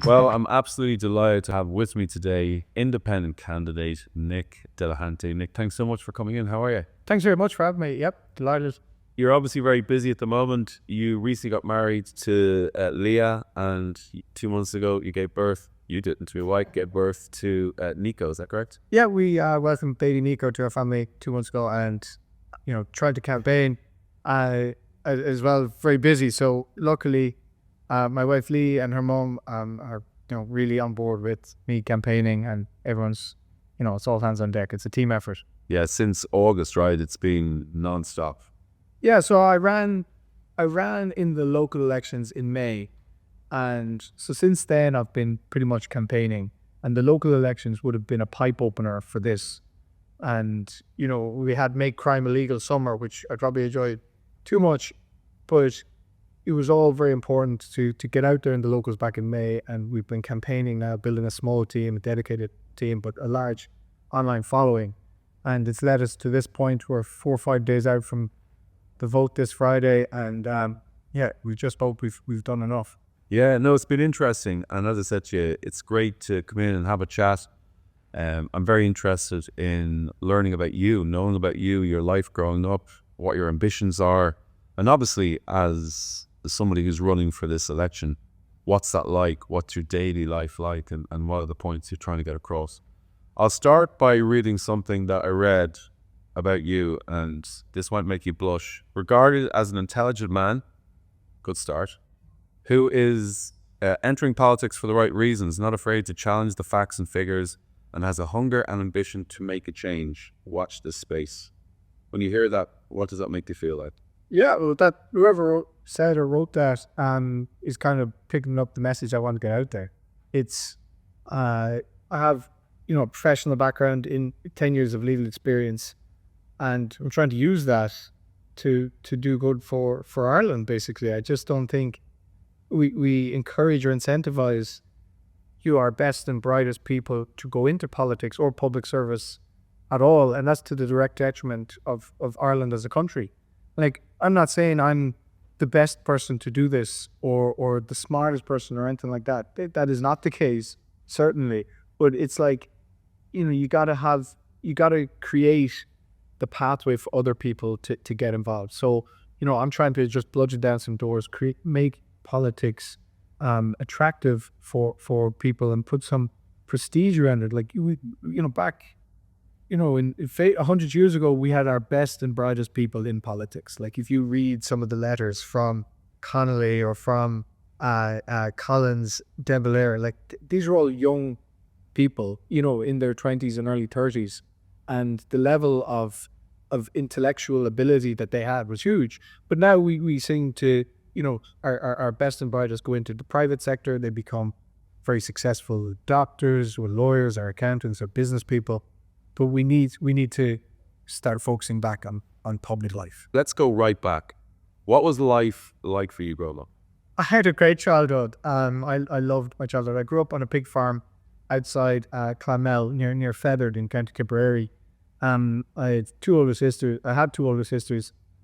Well, I'm absolutely delighted to have with me today independent candidate Nick Delehanty. Nick, thanks so much for coming in. How are you? Thanks very much for having me. Yep, delighted. You're obviously very busy at the moment. You recently got married to Leah, and 2 months ago you gave birth. You didn't, to your wife, gave birth to Nico. Is that correct? Yeah, we welcomed baby Nico to our family 2 months ago, and tried to campaign as well. Very busy. So luckily, my wife Lee and her mom are really on board with me campaigning, and everyone's it's all hands on deck. It's a team effort. Yeah, since August, right? It's been non-stop. Yeah, so I ran in the local elections in May, and so since then I've been pretty much campaigning, and the local elections would have been a pipe opener for this. And we had Make Crime Illegal Summer, which I probably enjoyed too much, but it was all very important to get out there in the locals back in May, and we've been campaigning now, building a small team, a dedicated team, but a large online following, and it's led us to this point. We're 4 or 5 days out from the vote this Friday, and we just hope we've done enough. Yeah, no, it's been interesting. And as I said to you, it's great to come in and have a chat. I'm very interested in learning about you, knowing about you, your life growing up, what your ambitions are. And obviously, as somebody who's running for this election, what's that like? What's your daily life like? And what are the points you're trying to get across? I'll start by reading something that I read about you, and this might make you blush. Regarded as an intelligent man, good start, who is entering politics for the right reasons, not afraid to challenge the facts and figures, and has a hunger and ambition to make a change. Watch this space. When you hear that, what does that make you feel like? Yeah, well, that whoever said or wrote that is kind of picking up the message I want to get out there. It's I have a professional background in 10 years of legal experience, and I'm trying to use that to do good for Ireland, basically. I just don't think we encourage or incentivize our best and brightest people to go into politics or public service at all, and that's to the direct detriment of Ireland as a country. Like, I'm not saying I'm the best person to do this or the smartest person or anything like that. That is not the case, certainly. But it's like, you gotta create the pathway for other people to get involved. So, I'm trying to just bludgeon down some doors, make politics attractive for people, and put some prestige around it. Like, back, in 100 years ago, we had our best and brightest people in politics. Like, if you read some of the letters from Connolly or from Collins, De Valera, like these are all young people, in their 20s and early 30s, and the level of intellectual ability that they had was huge. But now we seem to, our best and brightest go into the private sector. They become very successful doctors or lawyers or accountants or business people. But we need to start focusing back on public life. Let's go right back. What was life like for you growing up? I had a great childhood. I loved my childhood. I grew up on a pig farm outside Clonmel, near Feathered in County Tipperary. I had two older sisters.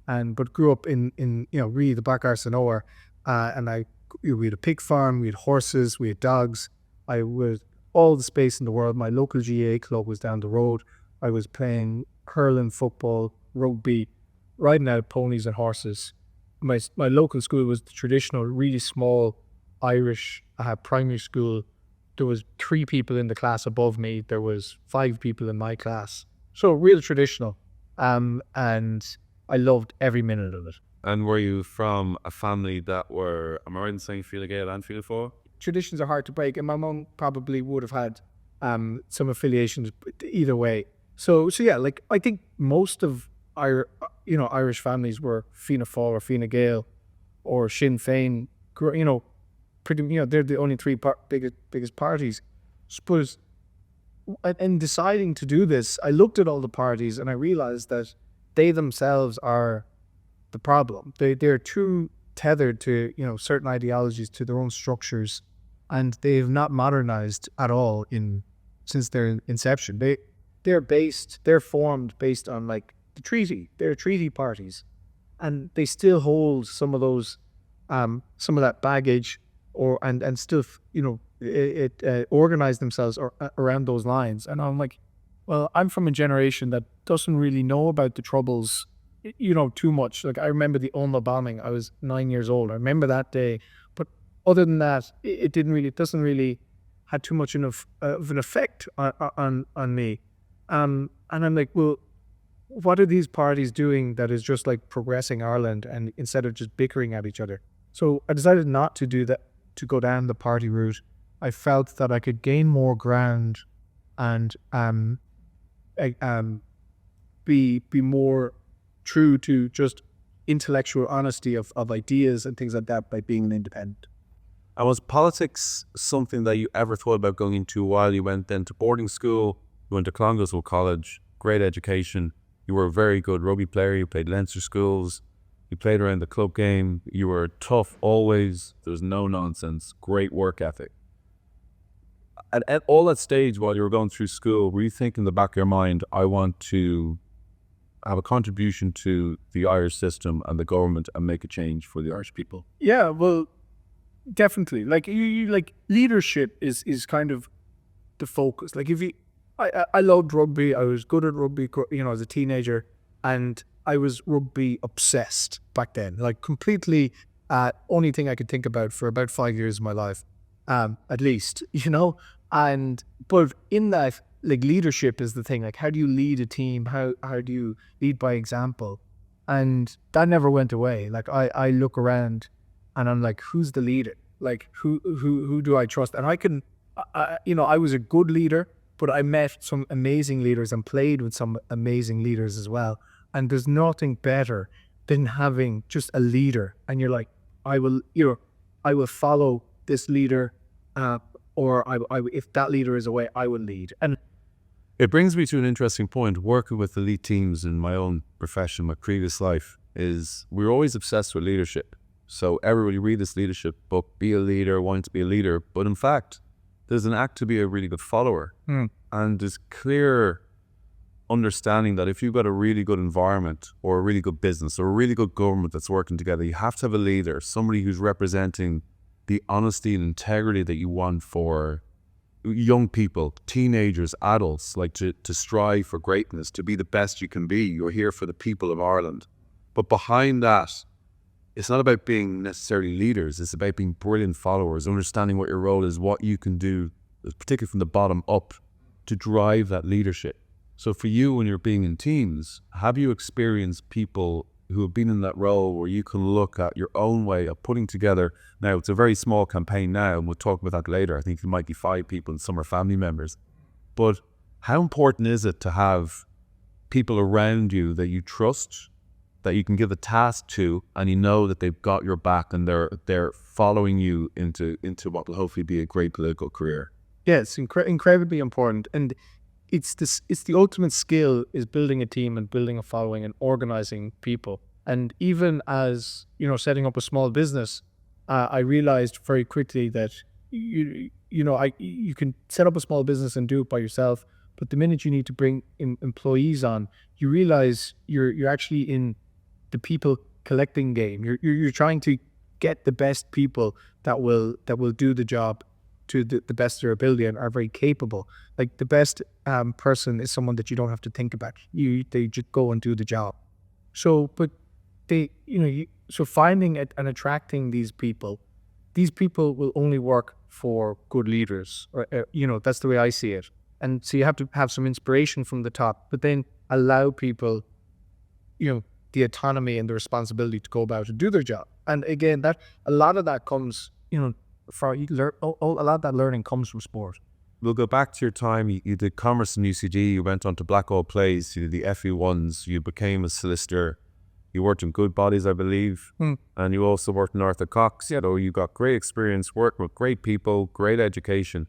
But grew up in really the back arse of nowhere. And we had a pig farm, we had horses, we had dogs. I was all the space in the world. My local GAA club was down the road. I was playing hurling, football, rugby, riding out ponies and horses. My local school was the traditional, really small Irish primary school. There was 3 people in the class above me. There was 5 people in my class. So real traditional. And I loved every minute of it. And were you from a family that were, am I right in saying, Fine Gael and Fianna Fáil? Traditions are hard to break, and my mum probably would have had some affiliations either way. So yeah, like, I think most of our Irish families were Fianna Fáil or Fine Gael or Sinn Féin. They're the only 3 biggest parties. Suppose, in deciding to do this, I looked at all the parties and I realized that they themselves are the problem. They're too tethered to certain ideologies, to their own structures, and they've not modernized at all since their inception. They're formed based on like the treaty. They're treaty parties, and they still hold some of those some of that baggage, and still organize themselves around those lines. And I'm like, well, I'm from a generation that doesn't really know about the troubles, too much. Like I remember the Ulma bombing. I was 9 years old. I remember that day. But other than that, it doesn't really had too much of an effect on me. And I'm like, well, what are these parties doing that is just like progressing Ireland, and instead of just bickering at each other? So I decided not to do that, to go down the party route. I felt that I could gain more ground and be more true to just intellectual honesty of ideas and things like that by being an independent. And was politics something that you ever thought about going into while you went then to boarding school? You went to Clongowes College, great education. You were a very good rugby player. You played Leinster schools. You played around the club game. You were tough always. There was no nonsense. Great work ethic. At all that stage while you were going through school, were you thinking in the back of your mind, I want to have a contribution to the Irish system and the government and make a change for the Irish people? Yeah, well, definitely. Like like leadership is kind of the focus. Like I loved rugby. I was good at rugby, as a teenager, and I was rugby obsessed back then. Like completely, only thing I could think about for about 5 years of my life, at least, but in that, like leadership is the thing. Like how do you lead a team? How do you lead by example? And that never went away. Like I look around, and I'm like, who's the leader? Like who do I trust? And I was a good leader, but I met some amazing leaders and played with some amazing leaders as well. And there's nothing better than having just a leader, and you're like, I will follow this leader, or if that leader is away, I will lead. And it brings me to an interesting point. Working with elite teams in my own profession, my previous life, is we're always obsessed with leadership. So everybody read this leadership book, be a leader, want to be a leader. But in fact, there's an act to be a really good follower. And there's clear understanding that if you've got a really good environment or a really good business or a really good government that's working together, you have to have a leader, somebody who's representing the honesty and integrity that you want for young people, teenagers, adults, like to strive for greatness, to be the best you can be. You're here for the people of Ireland. But behind that, it's not about being necessarily leaders. It's about being brilliant followers, understanding what your role is, what you can do, particularly from the bottom up, to drive that leadership. So for you, when you're being in teams, have you experienced people who have been in that role where you can look at your own way of putting together? Now, it's a very small campaign now, and we'll talk about that later. I think it might be 5 people and some are family members. But how important is it to have people around you that you trust, that you can give a task to, and you know that they've got your back and they're following you into what will hopefully be a great political career? yeah, it's incredibly important. And it's the ultimate skill is building a team and building a following and organizing people. And even as setting up a small business, I realized very quickly that you can set up a small business and do it by yourself, but the minute you need to bring employees on, you realize you're actually in the people collecting game. You're trying to get the best people that will do the job to the best of their ability and are very capable. Like the best person is someone that you don't have to think about. They just go and do the job. So, but so finding and attracting these people will only work for good leaders. Or, that's the way I see it. And so you have to have some inspiration from the top, but then allow people, the autonomy and the responsibility to go about and do their job. And again, a lot of that comes, a lot of that learning comes from sport. We'll go back to your time. You did commerce in UCD. You went on to Blackwall Plays. You did the FE1s. You became a solicitor. You worked in Good Bodies, I believe. And you also worked in Arthur Cox. So you got great experience working with great people, great education.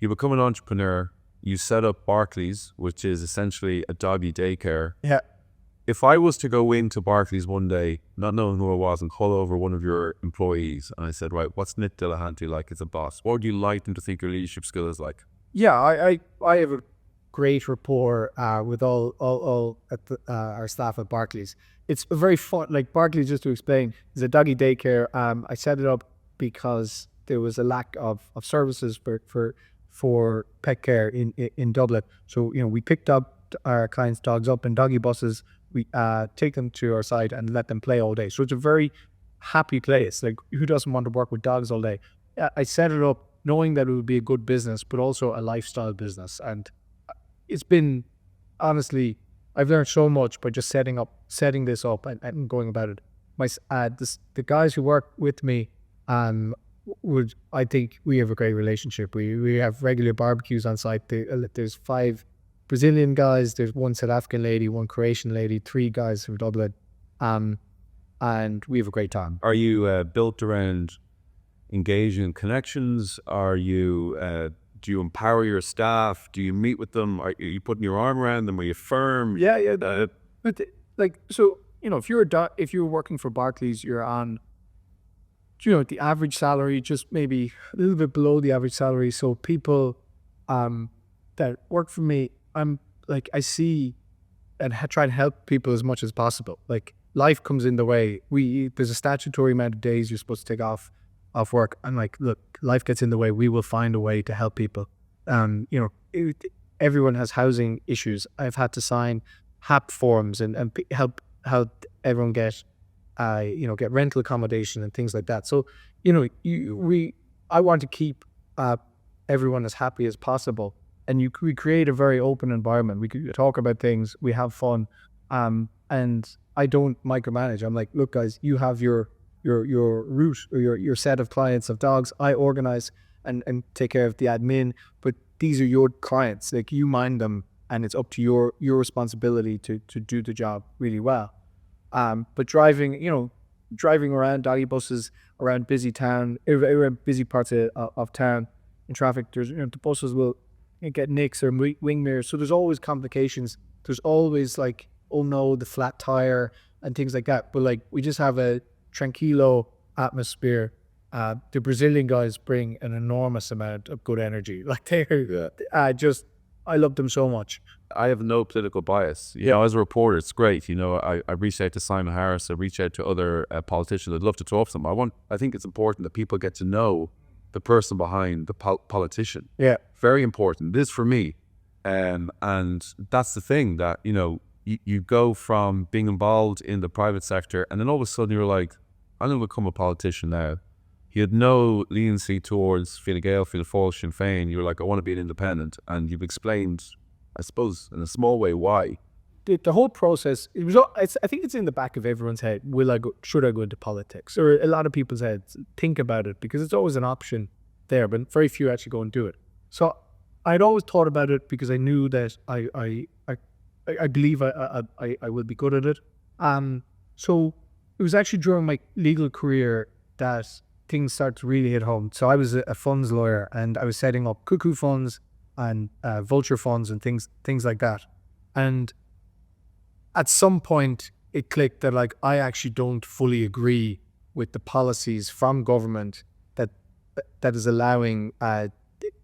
You become an entrepreneur. You set up Barclays, which is essentially a doggy daycare. Yeah. If I was to go into Barclays one day, not knowing who I was, and call over one of your employees, and I said, right, what's Nick Delehanty like as a boss? What would you like them to think your leadership skill is like? Yeah, I have a great rapport with all at our staff at Barclays. It's a very fun, like Barclays, just to explain, is a doggy daycare. I set it up because there was a lack of services for pet care in Dublin. So, we picked up our clients' dogs up in doggy buses. We take them to our site and let them play all day. So it's a very happy place. Like, who doesn't want to work with dogs all day? I set it up knowing that it would be a good business, but also a lifestyle business. And it's been, honestly, I've learned so much by just setting this up and going about it. The guys who work with me, I think we have a great relationship. We have regular barbecues on site. There's 5 Brazilian guys, there's 1 South African lady, 1 Croatian lady, 3 guys from Dublin, and we have a great time. Are you built around engaging in connections? Are you do you empower your staff? Do you meet with them? Are you putting your arm around them? Are you firm? Yeah. But so, if you're working for Barclays, you're on, the average salary, just maybe a little bit below the average salary. So people that work for me, I see and try to help people as much as possible. Like, life comes in the way. There's a statutory amount of days you're supposed to take off work. I'm like, look, life gets in the way. We will find a way to help people. Everyone has housing issues. I've had to sign HAP forms and help everyone get rental accommodation and things like that. So, I want to keep everyone as happy as possible. And we create a very open environment. We could talk about things, we have fun, and I don't micromanage. I'm like, look, guys, you have your route or your set of clients of dogs. I organize and take care of the admin, but these are your clients. Like, you mind them, and it's up to your responsibility to do the job really well. But driving around doggy buses around busy parts of town in traffic, there's the buses will get nicks or wing mirrors. So there's always complications. There's always like, oh no, the flat tire and things like that. But we just have a tranquilo atmosphere. The Brazilian guys bring an enormous amount of good energy. I love them so much. I have no political bias. As a reporter, it's great. I reached out to Simon Harris. I reached out to other politicians. I'd love to talk to them. I think it's important that people get to know the person behind the politician. Yeah. Very important. This for me. And that's the thing that, you go from being involved in the private sector, and then all of a sudden you're like, I'm going to become a politician now. You had no leniency towards Fine Gael, Fianna Fáil, Sinn Féin. You were like, I want to be an independent. And you've explained, I suppose, in a small way, why. The whole process, I think it's in the back of everyone's head. Should I go into politics? Or a lot of people's heads think about it, because it's always an option there, but very few actually go and do it. So I'd always thought about it because I knew that I believe I will be good at it. So it was actually during my legal career that things started to really hit home. So I was a funds lawyer, and I was setting up cuckoo funds and vulture funds and things like that. And at some point it clicked that I actually don't fully agree with the policies from government that is allowing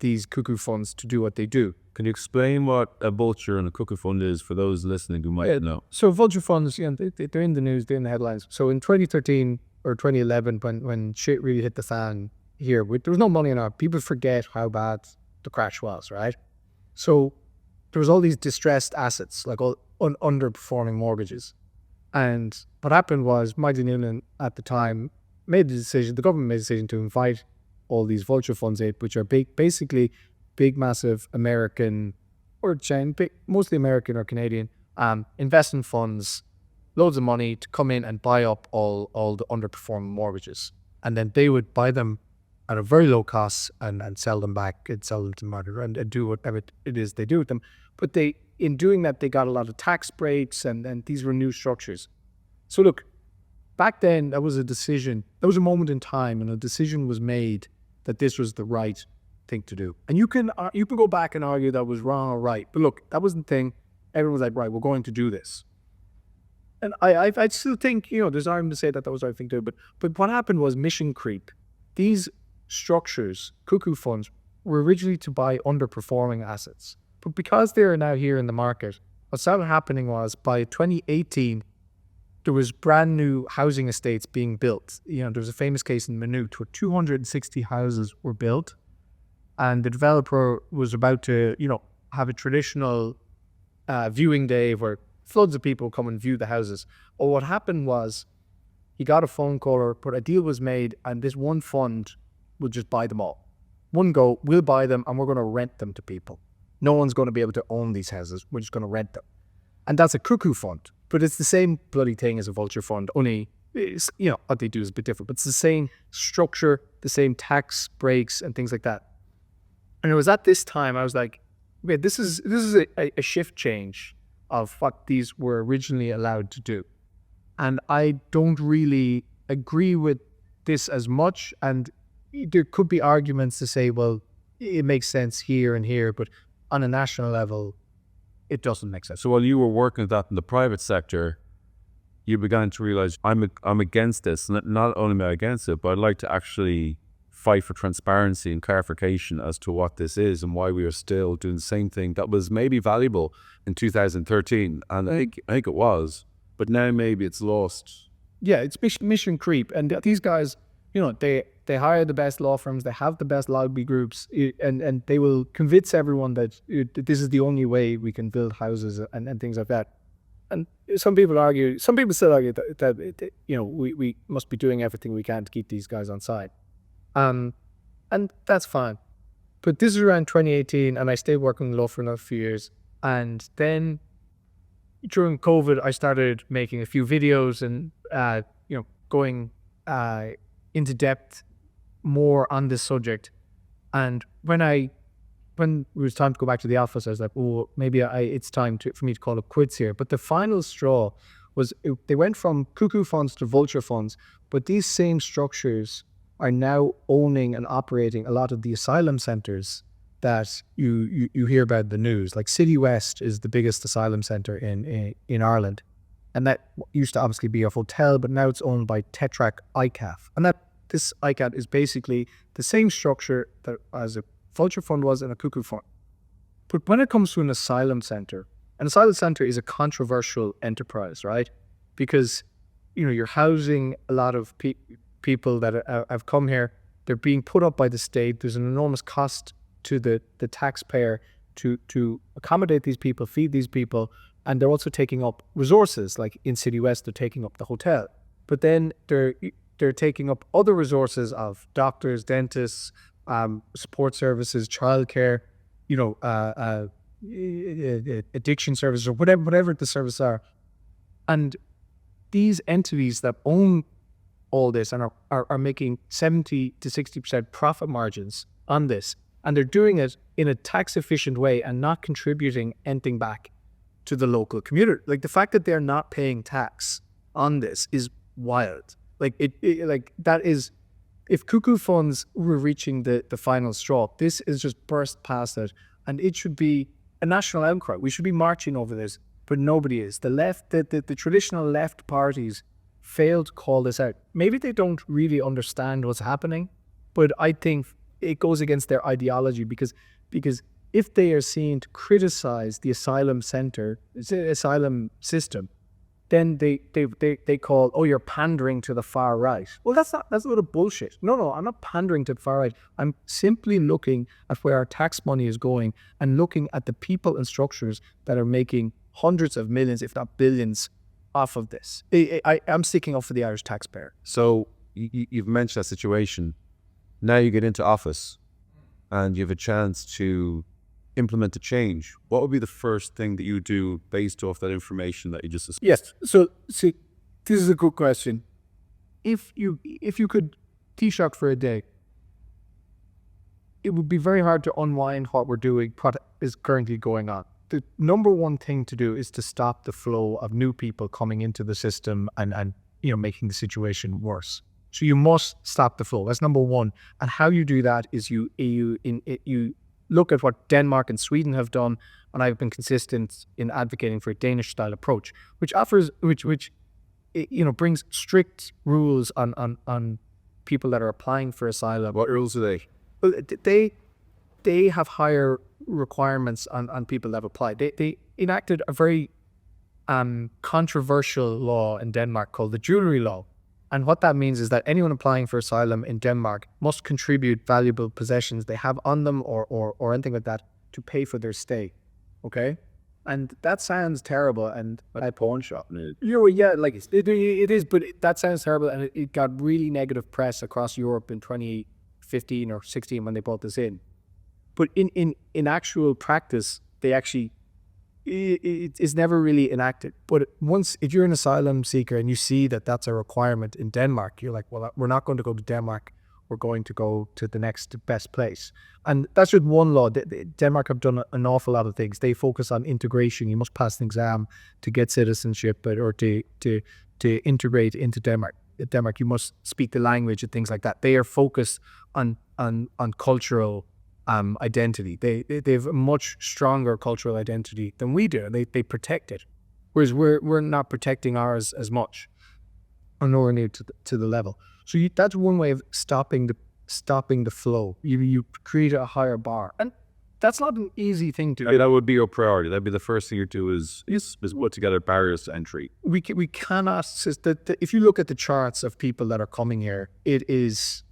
these cuckoo funds to do what they do. Can you explain what a vulture and a cuckoo fund is for those listening who might know? So vulture funds, they're in the news, they're in the headlines. So in 2013 or 2011, when shit really hit the fan here, there was no money in our, people forget how bad the crash was, right? So there was all these distressed assets, all underperforming mortgages. And what happened was Mighty Newland at the time the government made a decision to invite all these vulture funds in, which are basically big, massive American or mostly American or Canadian investment funds, loads of money to come in and buy up all the underperforming mortgages. And then they would buy them at a very low cost and sell them back and sell them to the market and do whatever it is they do with them. But in doing that, they got a lot of tax breaks and these were new structures. So look, back then, that was a decision. That was a moment in time, and a decision was made that this was the right thing to do. And you can go back and argue that was wrong or right. But look, that wasn't the thing. Everyone was like, right, we're going to do this. And I still think, there's argument to say that was the right thing to do. But what happened was mission creep. These structures, cuckoo funds, were originally to buy underperforming assets. But because they are now here in the market, what started happening was by 2018, there was brand new housing estates being built. There was a famous case in Maynooth where 260 houses were built, and the developer was about to, have a traditional viewing day where floods of people come and view the houses. Or what happened was he got a phone call, but a deal was made, and this one fund will just buy them all. One go, we'll buy them and we're going to rent them to people. No one's going to be able to own these houses. We're just going to rent them. And that's a cuckoo fund. But it's the same bloody thing as a vulture fund, only, what they do is a bit different. But it's the same structure, the same tax breaks and things like that. And it was at this time I was like, okay, this is a shift change of what these were originally allowed to do. And I don't really agree with this as much. And there could be arguments to say, well, it makes sense here and here, but on a national level, it doesn't make sense. So while you were working at that in the private sector, you began to realize I'm against this. Not only am I against it, but I'd like to actually fight for transparency and clarification as to what this is and why we are still doing the same thing that was maybe valuable in 2013. And I think it was, but now maybe it's lost. Yeah, it's mission creep. And these guys, they hire the best law firms, they have the best lobby groups, and they will convince everyone that this is the only way we can build houses and things like that. And some people still argue that we must be doing everything we can to keep these guys on side. And that's fine. But this is around 2018, and I stayed working in the law for another few years. And then during COVID, I started making a few videos and, going into depth more on this subject. And when it was time to go back to the office, I was like, oh, maybe it's time for me to call it quits here. But the final straw was they went from cuckoo funds to vulture funds, but these same structures are now owning and operating a lot of the asylum centers that you hear about in the news. Like City West is the biggest asylum center in Ireland. And that used to obviously be a hotel, but now it's owned by Tetrac ICAF. And this ICAF is basically the same structure that as a vulture fund was and a cuckoo fund. But when it comes to an asylum center is a controversial enterprise, right? Because, you're housing a lot of people that have come here. They're being put up by the state. There's an enormous cost to the taxpayer to accommodate these people, feed these people. And they're also taking up resources, like in City West, they're taking up the hotel. But then they're taking up other resources of doctors, dentists, support services, childcare, addiction services, or whatever the services are. And these entities that own all this and are making 70 to 60% profit margins on this, and they're doing it in a tax efficient way and not contributing anything back to the local community. Like the fact that they're not paying tax on this is wild. Like that is, if cuckoo funds were reaching the final straw, this is just burst past it, and it should be a national outcry. We should be marching over this, but nobody is. The left, the traditional left parties failed to call this out. Maybe they don't really understand what's happening, but I think it goes against their ideology because if they are seen to criticize the asylum system, then they call, oh, you're pandering to the far right. Well, that's a lot of bullshit. No, I'm not pandering to the far right. I'm simply looking at where our tax money is going and looking at the people and structures that are making hundreds of millions, if not billions, off of this. I'm sticking up for the Irish taxpayer. So you've mentioned that situation. Now you get into office and you have a chance to implement a change. What would be the first thing that you do based off that information that you just discussed? Yes. So see, this is a good question. If you could Taoiseach for a day, it would be very hard to unwind what we're doing, what is currently going on. The number one thing to do is to stop the flow of new people coming into the system and making the situation worse. So you must stop the flow. That's number one. And how you do that is you look at what Denmark and Sweden have done, and I've been consistent in advocating for a Danish-style approach, which brings strict rules on people that are applying for asylum. What rules are they? Well, they have higher requirements on people that have applied. They enacted a very controversial law in Denmark called the jewelry law. And what that means is that anyone applying for asylum in Denmark must contribute valuable possessions they have on them or anything like that to pay for their stay. Okay? And that sounds terrible. And a pawn shop. yeah, like it is, but that sounds terrible. And it got really negative press across Europe in 2015 or 16 when they brought this in. But in actual practice, they actually, it is never really enacted. But once, if you're an asylum seeker and you see that that's a requirement in Denmark, you're like, well, we're not going to go to Denmark. We're going to go to the next best place. And that's just one law. Denmark have done an awful lot of things. They focus on integration. You must pass an exam to get citizenship or to integrate into Denmark. In Denmark, you must speak the language and things like that. They are focused on cultural identity. They have a much stronger cultural identity than we do. They protect it, whereas we're not protecting ours as much, or nowhere near to the level. So that's one way of stopping the flow. You create a higher bar, and that's not an easy thing to do. That would be your priority. That'd be the first thing you do is put together barriers to entry. We cannot. If you look at the charts of people that are coming here, it is.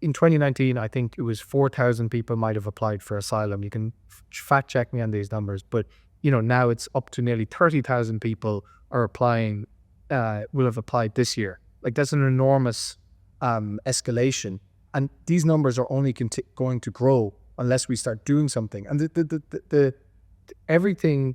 In 2019, I think it was 4,000 people might have applied for asylum. You can fact check me on these numbers, but now it's up to nearly 30,000 people are applying. Will have applied this year. Like, that's an enormous escalation, and these numbers are only going to grow unless we start doing something. And the everything,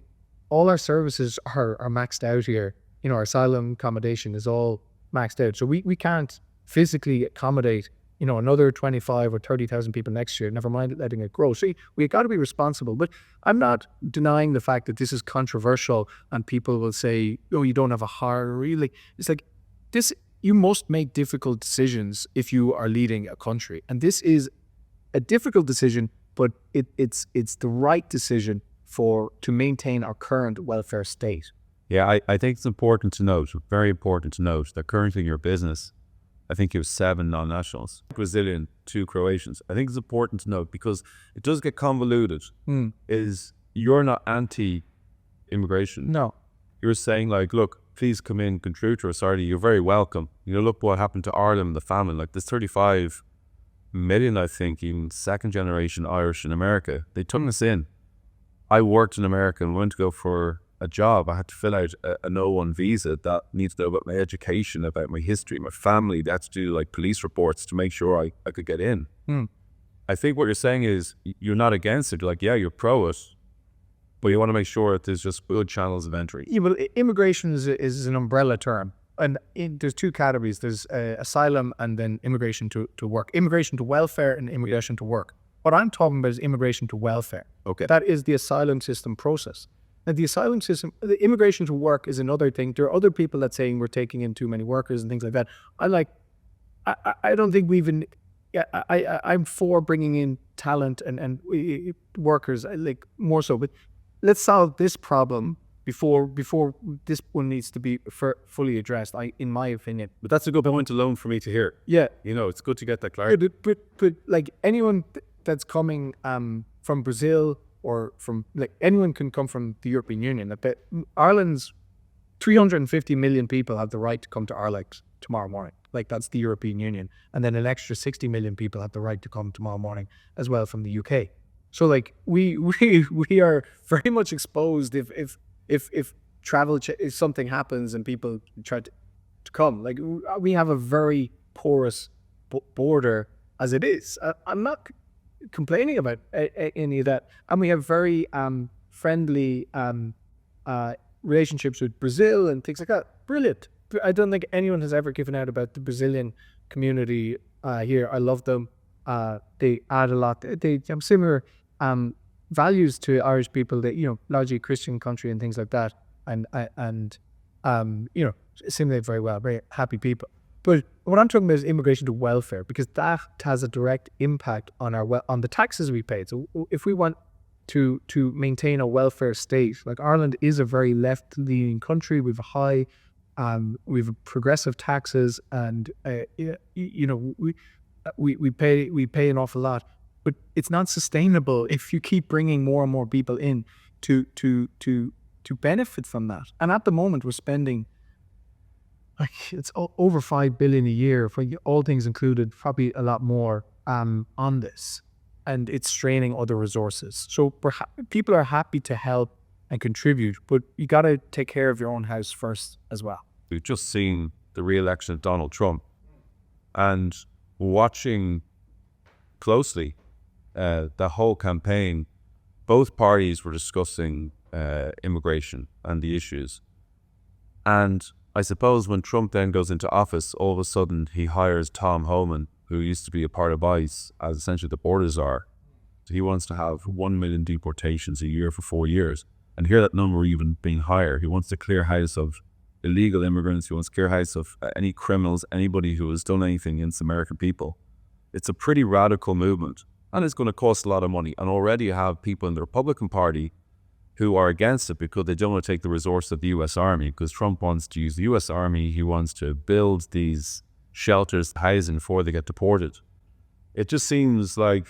all our services are maxed out here. Our asylum accommodation is all maxed out, so we can't physically accommodate another 25 or 30,000 people next year. Never mind letting it grow. So we got to be responsible. But I'm not denying the fact that this is controversial, and people will say, "Oh, you don't have a heart." Really, it's like this. You must make difficult decisions if you are leading a country. And this is a difficult decision, but it's the right decision to maintain our current welfare state. Yeah, I think it's important to note, very important to note, that currently in your business, I think you have 7 non-nationals, Brazilian, 2 Croatians. I think it's important to note because it does get convoluted. Is you're not anti-immigration. No. You're saying like, look, please come in, contribute to our society. You're very welcome. Look what happened to Ireland, the famine. Like, there's 35 million, I think, even second generation Irish in America. They took us in. I worked in America and went to go for a job. I had to fill out a no-one visa that needs to know about my education, about my history, my family. They had to do like police reports to make sure I could get in. I think what you're saying is you're not against it. You're like, yeah, you're pro it, but you want to make sure that there's just good channels of entry. Yeah, well, immigration is an umbrella term. And there's 2 categories. There's asylum and then immigration to work. Immigration to welfare and immigration to work. What I'm talking about is immigration to welfare. Okay. That is the asylum system process. Now, the asylum system, the immigration to work is another thing. There are other people that saying we're taking in too many workers and things like that. I don't think I'm for bringing in talent and workers, like more so. But let's solve this problem before this one needs to be fully addressed, in my opinion. But that's a good point alone for me to hear. Yeah. It's good to get that clarity. But like anyone that's coming from Brazil or from, like, anyone can come from the European Union. Ireland's 350 million people have the right to come to Ireland tomorrow morning. Like, that's the European Union. And then an extra 60 million people have the right to come tomorrow morning as well from the UK. So like we are very much exposed if travel, if something happens and people try to come. Like, we have a very porous border as it is. I'm not complaining about any of that. And we have very friendly relationships with Brazil and things like that. Brilliant. I don't think anyone has ever given out about the Brazilian community here. I love them. They add a lot. They have similar values to Irish people. That, largely Christian country and things like that, and assimilate very well. Very happy people. But what I'm talking about is immigration to welfare, because that has a direct impact on on the taxes we pay. So if we want to maintain a welfare state, like, Ireland is a very left-leaning country. We have progressive taxes, and we pay an awful lot, but it's not sustainable if you keep bringing more and more people in to to benefit from that. And at the moment, we're spending like it's over 5 billion a year for all things included, probably a lot more on this, and it's straining other resources. So people are happy to help and contribute, but you got to take care of your own house first as well. We've just seen the re-election of Donald Trump, and watching closely the whole campaign, both parties were discussing immigration and the issues. And I suppose when Trump then goes into office, all of a sudden he hires Tom Homan, who used to be a part of ICE, as essentially the border czar. So he wants to have 1 million deportations a year for 4 years. And here that number even being higher. He wants to clear house of illegal immigrants. He wants to clear house of any criminals, anybody who has done anything against American people. It's a pretty radical movement, and it's going to cost a lot of money. And already you have people in the Republican Party who are against it because they don't want to take the resource of the U.S. Army, because Trump wants to use the U.S. Army. He wants to build these shelters, housing before they get deported. It just seems like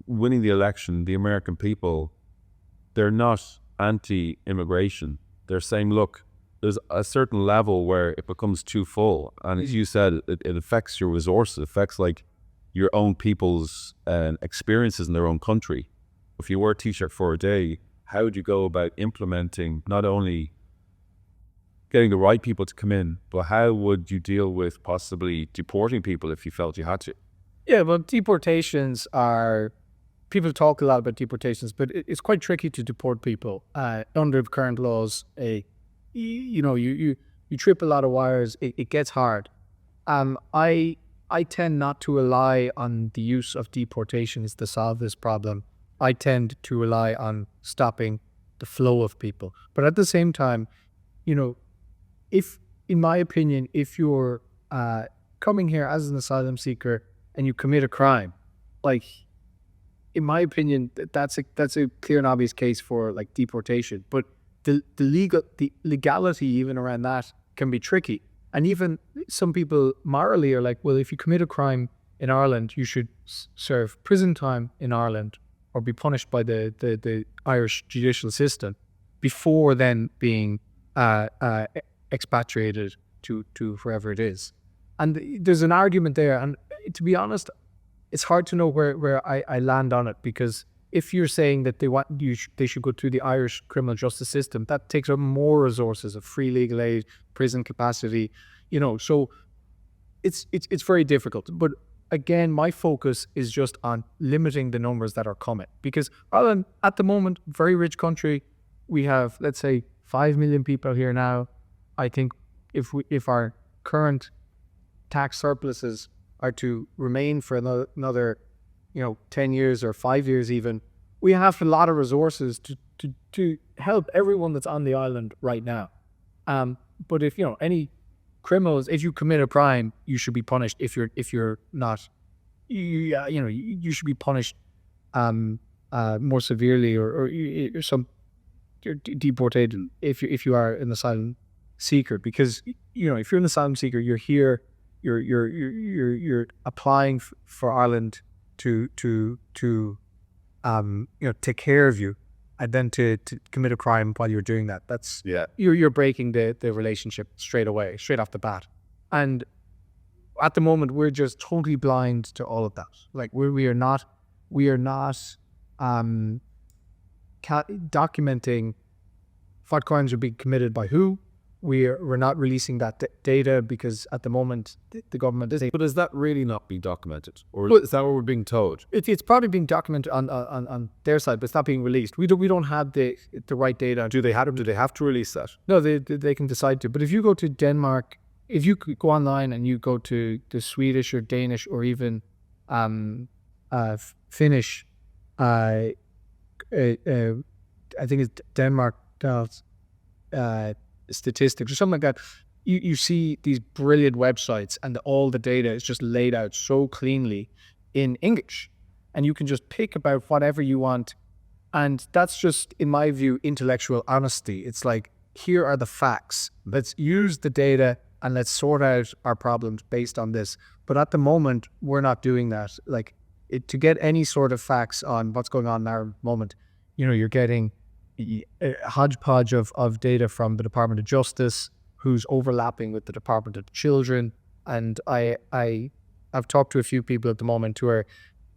winning the election, the American people, they're not anti-immigration. They're saying, look, there's a certain level where it becomes too full. And as you said, it affects your resources, it affects like your own people's experiences in their own country. If you wear a t-shirt for a day, how would you go about implementing not only getting the right people to come in, but how would you deal with possibly deporting people if you felt you had to? Yeah, well, deportations are, people talk a lot about deportations, but it's quite tricky to deport people under current laws. You trip a lot of wires. It gets hard. I tend not to rely on the use of deportations to solve this problem. I tend to rely on stopping the flow of people. But at the same time, if, in my opinion, if you're coming here as an asylum seeker and you commit a crime, like, in my opinion, that's a clear and obvious case for like deportation. But the legality even around that can be tricky. And even some people morally are like, well, if you commit a crime in Ireland, you should serve prison time in Ireland or be punished by the Irish judicial system before then being expatriated to wherever it is. And there's an argument there. And to be honest, it's hard to know where I land on it, because if you're saying that they should go through the Irish criminal justice system, that takes up more resources of free legal aid, prison capacity, so it's very difficult. But again, my focus is just on limiting the numbers that are coming, because Ireland at the moment, very rich country, we have, let's say, 5 million people here now. I think if our current tax surpluses are to remain for another 10 years or 5 years even, we have a lot of resources to help everyone that's on the island right now. But if any criminals, if you commit a crime, you should be punished. If you're not, you should be punished more severely, or you're deported if you are an asylum seeker. Because if you're an asylum seeker, you're here, you're applying for Ireland to take care of you, and then to commit a crime while you're doing that. That's, you're breaking the relationship straight off the bat. And at the moment, we're just totally blind to all of that. Like we are not documenting what crimes are being committed by who. We're not releasing that data because at the moment the government is. But is that really not being documented, or is that what we're being told? It's probably being documented on their side, but it's not being released. We don't have the right data. Do they have to release that? No, they can decide to. But if you go to Denmark, if you go online and you go to the Swedish or Danish or even Finnish, I think it's Denmark statistics or something like that, you see these brilliant websites, and all the data is just laid out so cleanly in English, and you can just pick about whatever you want. And that's just, in my view, intellectual honesty. It's like, here are the facts, let's use the data and let's sort out our problems based on this. But at the moment, we're not doing that. Like, to get any sort of facts on what's going on in our moment, you're getting a hodgepodge of data from the Department of Justice, who's overlapping with the Department of Children. And I've talked to a few people at the moment who are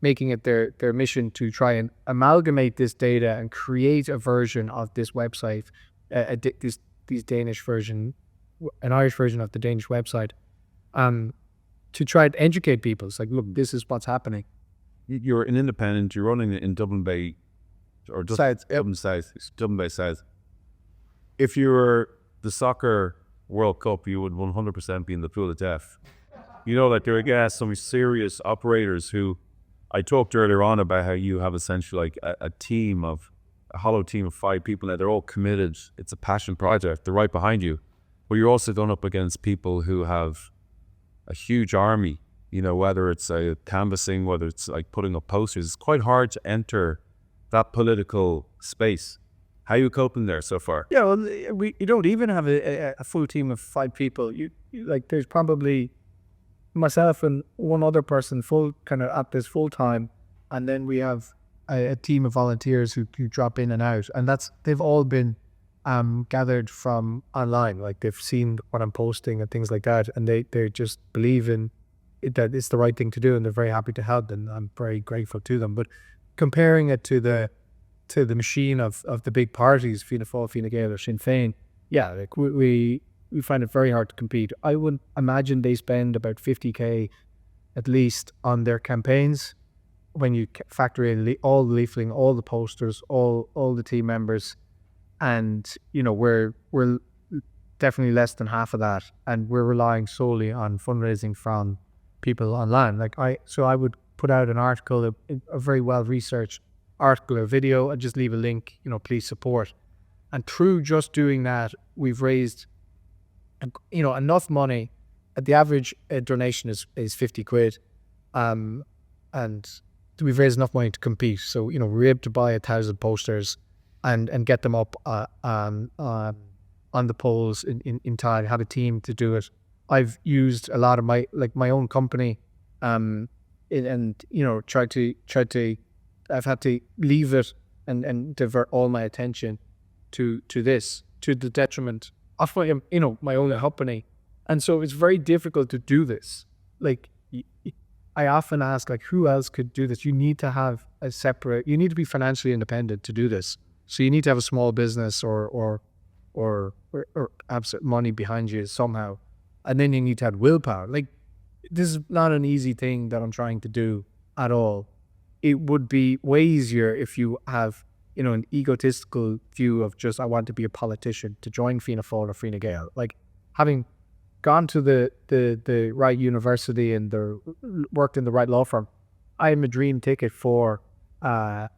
making it their mission to try and amalgamate this data and create a version of this website, these Danish version, an Irish version of the Danish website, to try and educate people. It's like, look, this is what's happening. You're an independent. You're running it in Dublin Bay, or just South, yep. Dublin South, Dublin Bay South. If you were the soccer World Cup, you would 100% be in the pool of death. You know, like there are some serious operators who I talked earlier on about how you have essentially like a hollow team of 5 people. Now they're all committed. It's a passion project. They're right behind you, but you're also done up against people who have a huge army. You know, whether it's canvassing, whether it's like putting up posters. It's quite hard to enter that political space. How are you coping there so far? Yeah, well, you don't even have a full team of 5 people. You like, there's probably myself and one other person at this full time, and then we have a team of volunteers who drop in and out, and they've all been gathered from online. Like, they've seen what I'm posting and things like that, and they just believe in it, that it's the right thing to do, and they're very happy to help, and I'm very grateful to them. But comparing it to the machine of the big parties, Fianna Fáil, Fine Gael or Sinn Féin, yeah, like we find it very hard to compete. I would imagine they spend about 50k at least on their campaigns when you factor in all the leafleting, all the posters, all the team members, and you know, we're definitely less than half of that, and we're relying solely on fundraising from people online. Like I would put out an article, a very well researched article or video, and just leave a link, you know, please support. And through just doing that, we've raised, you know, enough money. The average donation is 50 quid, and we've raised enough money to compete. So, you know, we're able to buy 1,000 posters and get them up on the polls in time. Have a team to do it. I've used a lot of my own company, and you know, tried to. I've had to leave it and divert all my attention to this, to the detriment of my, you know, my own company. And so it's very difficult to do this. Like, I often ask, like, who else could do this? You need to have you need to be financially independent to do this. So you need to have a small business or absolute money behind you somehow. And then you need to have willpower. Like, this is not an easy thing that I'm trying to do at all. It would be way easier if you have, you know, an egotistical view of just, I want to be a politician, to join Fianna Fáil or Fine Gael. Like, having gone to the right university and worked in the right law firm, I am a dream ticket for the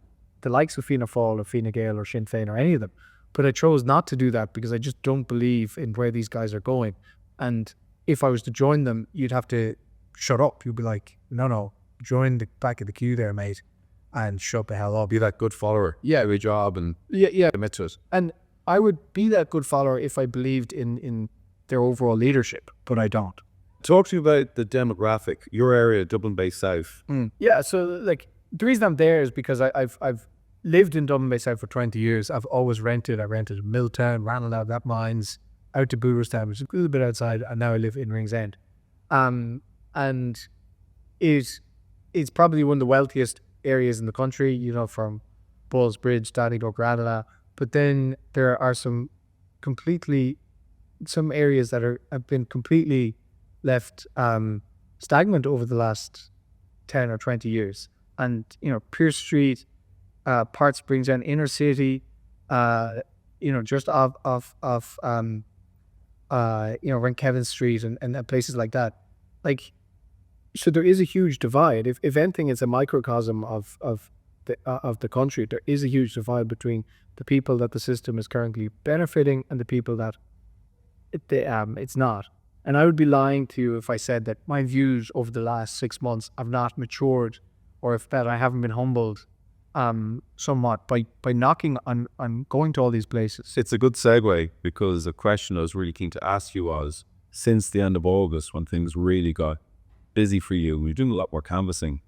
likes of Fianna Fáil or Fine Gael or Sinn Féin or any of them. But I chose not to do that because I just don't believe in where these guys are going. And if I was to join them, you'd have to shut up. You'd be like, no, join the back of the queue there, mate, and shut the hell up. Be that good follower. Yeah, do a job and commit to it. And I would be that good follower if I believed in their overall leadership, but I don't. Talk to me about the demographic, your area, Dublin Bay South. Yeah, so like, the reason I'm there is because I've lived in Dublin Bay South for 20 years. I've always rented. I rented in Milltown, Ranelagh, that Mines, out to Booterstown, which is a little bit outside, and now I live in Ringsend. And it's probably one of the wealthiest areas in the country, you know, from Ballsbridge, Donegal, Ranelagh. But then there are some areas that have been completely left stagnant over the last 10 or 20 years. And, you know, Pierce Street, Parts Springs and inner city, you know, just off you know, around Kevin Street and places like that. Like, so there is a huge divide. If anything, it's a microcosm of the country. There is a huge divide between the people that the system is currently benefiting and the people that it's not. And I would be lying to you if I said that my views over the last 6 months have not matured, or if that I haven't been humbled somewhat by knocking on going to all these places. It's a good segue, because a question I was really keen to ask you was, since the end of August, when things really got busy for you, you're doing a lot more canvassing,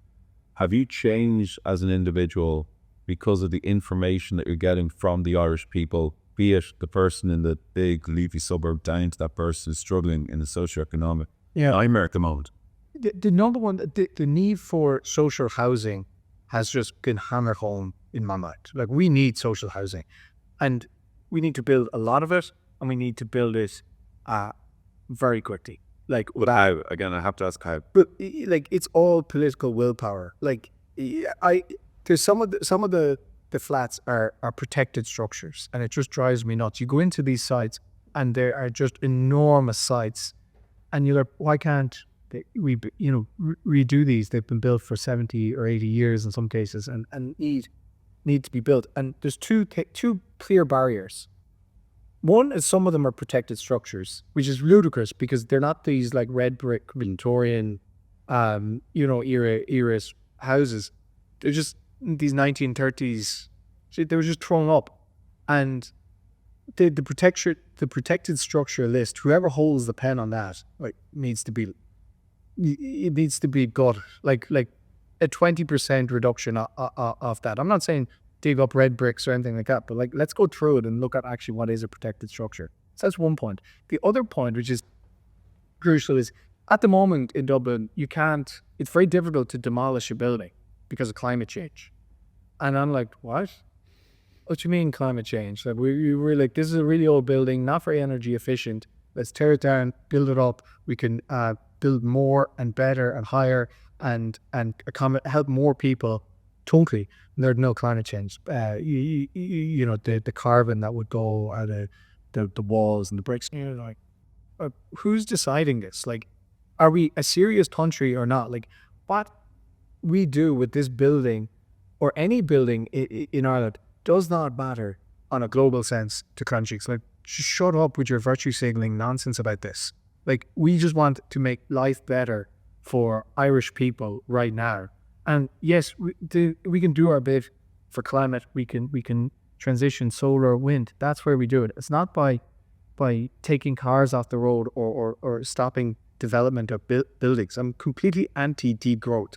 have you changed as an individual because of the information that you're getting from the Irish people, be it the person in the big leafy suburb down to that person who's struggling in the socioeconomic nightmare at the moment. The number one, the need for social housing has just been hammered home in my mind. Like, we need social housing, and we need to build a lot of it, and we need to build it very quickly. Like, How? Again, I have to ask how. but like, it's all political willpower. Like, there's some of the flats are protected structures, and it just drives me nuts. You go into these sites, and there are just enormous sites, and you're like, why can't we redo these? They've been built for 70 or 80 years in some cases, and need to be built. And there's two clear barriers. One is some of them are protected structures, which is ludicrous because they're not these like red brick Victorian, era houses. They're just these 1930s. They were just thrown up, and the protected structure list. Whoever holds the pen on that, like, needs to be gutted. Like a 20% reduction of that. I'm not saying dig up red bricks or anything like that, but like, let's go through it and look at actually what is a protected structure. So that's one point. The other point, which is crucial, is at the moment in Dublin, it's very difficult to demolish a building because of climate change. And I'm like, what? What do you mean climate change? Like, we're like, this is a really old building, not very energy efficient. Let's tear it down, build it up. We can build more and better and higher and help more people. Totally. There's no climate change. The carbon that would go out of the walls and the bricks. You're like, who's deciding this? Like, are we a serious country or not? Like, what we do with this building or any building in Ireland does not matter on a global sense to countries. Like, just shut up with your virtue signaling nonsense about this. Like, we just want to make life better for Irish people right now. And yes, we can do our bit for climate. We can transition solar, wind. That's where we do it. It's not by taking cars off the road or stopping development of buildings. I'm completely anti-degrowth.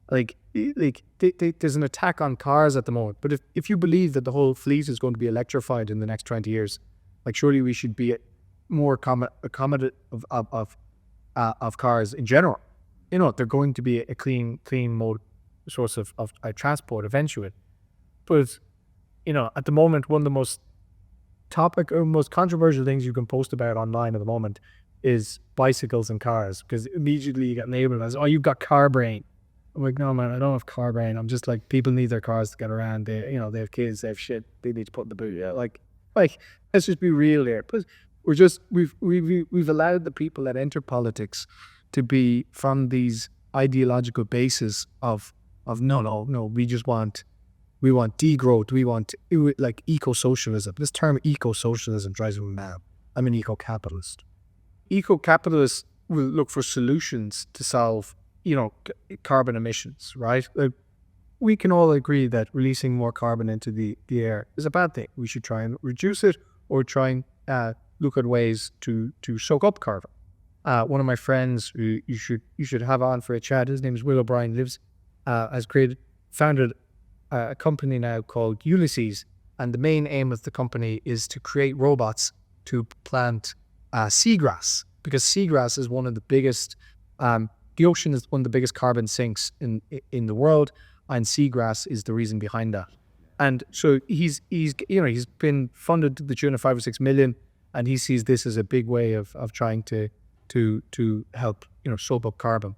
Like there's an attack on cars at the moment. But if you believe that the whole fleet is going to be electrified in the next 20 years, like, surely we should be more accommodative of cars in general. They're going to be a clean mode source of transport eventually. But, at the moment, one of the most controversial things you can post about online at the moment is bicycles and cars, because immediately you get labeled as, oh, you've got car brain. I'm like, no, man, I don't have car brain. I'm just like, people need their cars to get around. They have kids, they have shit, they need to put in the boot. Yeah, like let's just be real here. But we've allowed the people that enter politics to be from these ideological bases of no, we want degrowth, we want like eco-socialism. This term eco-socialism drives me mad. I'm an eco-capitalist. Eco-capitalists will look for solutions to solve, carbon emissions, right? Like, we can all agree that releasing more carbon into the air is a bad thing. We should try and reduce it, or try and look at ways to soak up carbon. One of my friends who you should have on for a chat, his name is Will O'Brien, founded a company now called Ulysses, and the main aim of the company is to create robots to plant seagrass, because seagrass is one of the biggest, the ocean is one of the biggest carbon sinks in the world, and seagrass is the reason behind that. And so he's been funded to the tune of 5 or 6 million, and he sees this as a big way of trying to help soak up carbon.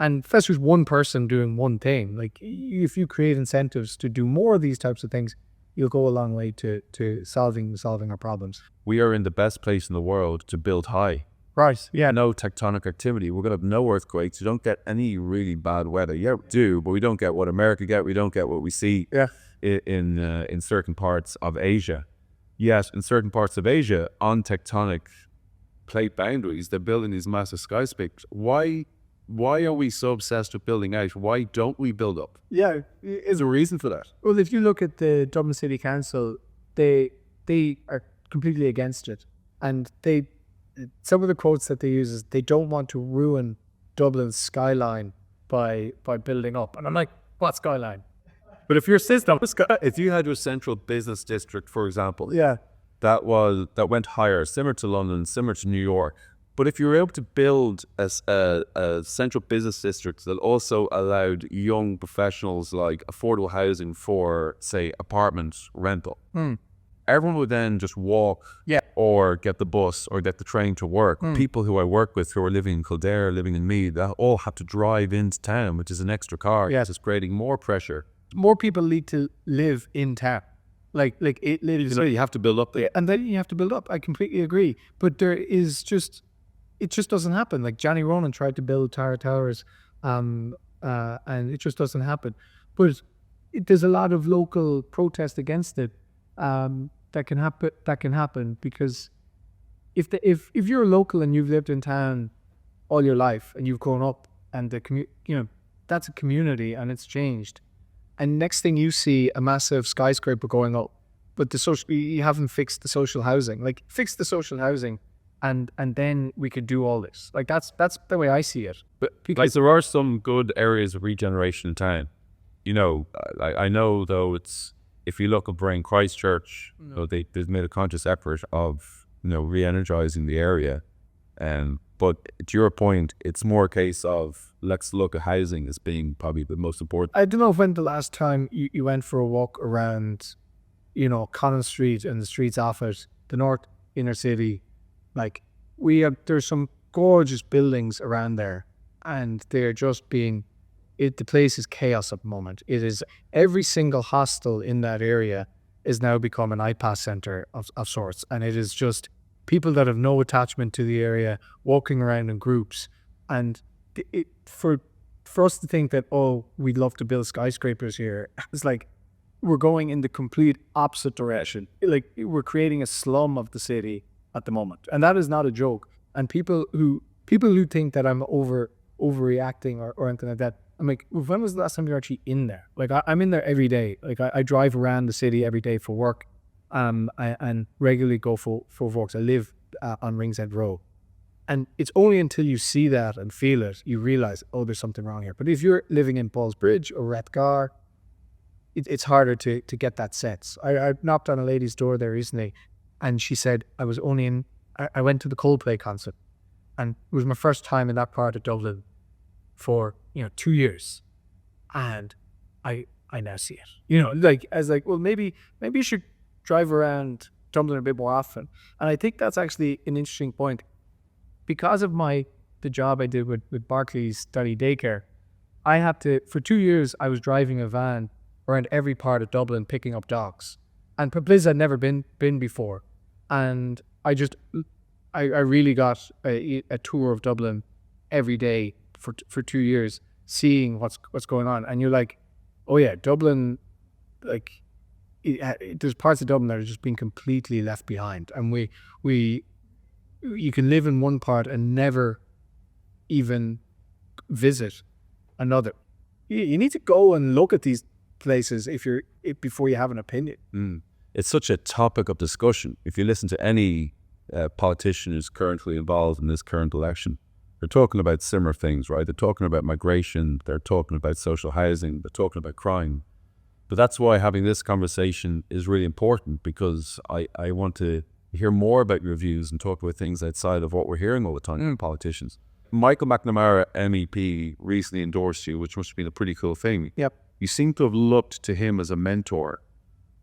And that's just one person doing one thing. Like, if you create incentives to do more of these types of things, you'll go a long way to solving our problems. We are in the best place in the world to build high. Right. Yeah. No tectonic activity. We're going to have no earthquakes. You don't get any really bad weather. Yeah, we do, but we don't get what America get. We don't get what we see in certain parts of Asia. Yes, in certain parts of Asia, on tectonic plate boundaries, they're building these massive skyscrapers. Why are we so obsessed with building out? Why don't we build up? Yeah. Is a reason for that? Well, if you look at the Dublin City Council, they are completely against it. And some of the quotes that they use is they don't want to ruin Dublin's skyline by building up. And I'm like, what skyline? But if your system was If you had your central business district, for example, yeah, that went higher, similar to London, similar to New York. But if you were able to build a central business district that also allowed young professionals like affordable housing for, say, apartment rental, everyone would then just walk or get the bus or get the train to work. People who I work with who are living in Kildare, living in Meath, they all have to drive into town, which is an extra car. Yeah. It's just creating more pressure. more people need to live in town. Like it lives, You have to build up there. and then you have to build up. I completely agree. But it just doesn't happen. Like Johnny Ronan tried to build Tower Towers, and it just doesn't happen. But there's a lot of local protest against it that can happen. That can happen because if you're local and you've lived in town all your life and you've grown up and that's a community and it's changed. And next thing you see a massive skyscraper going up, but you haven't fixed the social housing. Like fix the social housing, and then we could do all this. Like that's the way I see it. But because there are some good areas of regeneration in town. I know though if you look at Brain Christchurch, they've made a conscious effort of re-energizing the area. But to your point, it's more a case of let's look at housing as being probably the most important. I don't know when the last time you went for a walk around, Connon Street and the streets off it, the north inner city. Like there's some gorgeous buildings around there, and they're just the place is chaos at the moment. It is every single hostel in that area is now become an iPass center of sorts, and it is just people that have no attachment to the area walking around in groups. And for us to think that, we'd love to build skyscrapers here, it's like we're going in the complete opposite direction. Like we're creating a slum of the city at the moment, and that is not a joke. And people who think that I'm overreacting or anything like that, I'm like, when was the last time you were actually in there? Like I'm in there every day. Like I drive around the city every day for work. And regularly go for walks. I live on Ringsend Road. And it's only until you see that and feel it, you realize, there's something wrong here. But if you're living in Paul's Bridge or Rathgar, it's harder to get that sense. I knocked on a lady's door there recently, and she said, I went to the Coldplay concert, and it was my first time in that part of Dublin for, 2 years. And I now see it. I was like, well, maybe you should drive around Dublin a bit more often. And I think that's actually an interesting point. Because of the job I did with Barclays Study Daycare, I had to, for 2 years, I was driving a van around every part of Dublin picking up dogs. And places I'd never been before. And I really got a tour of Dublin every day for 2 years, seeing what's going on. And you're like, oh yeah, Dublin, like, there's parts of Dublin that are just being completely left behind, and you can live in one part and never even visit another. You need to go and look at these places before you have an opinion. It's such a topic of discussion. If you listen to any politician who's currently involved in this current election, they're talking about similar things, right? They're talking about migration, they're talking about social housing, they're talking about crime. But that's why having this conversation is really important, because I want to hear more about your views and talk about things outside of what we're hearing all the time from politicians. Michael McNamara, MEP, recently endorsed you, which must have been a pretty cool thing. Yep. You seem to have looked to him as a mentor.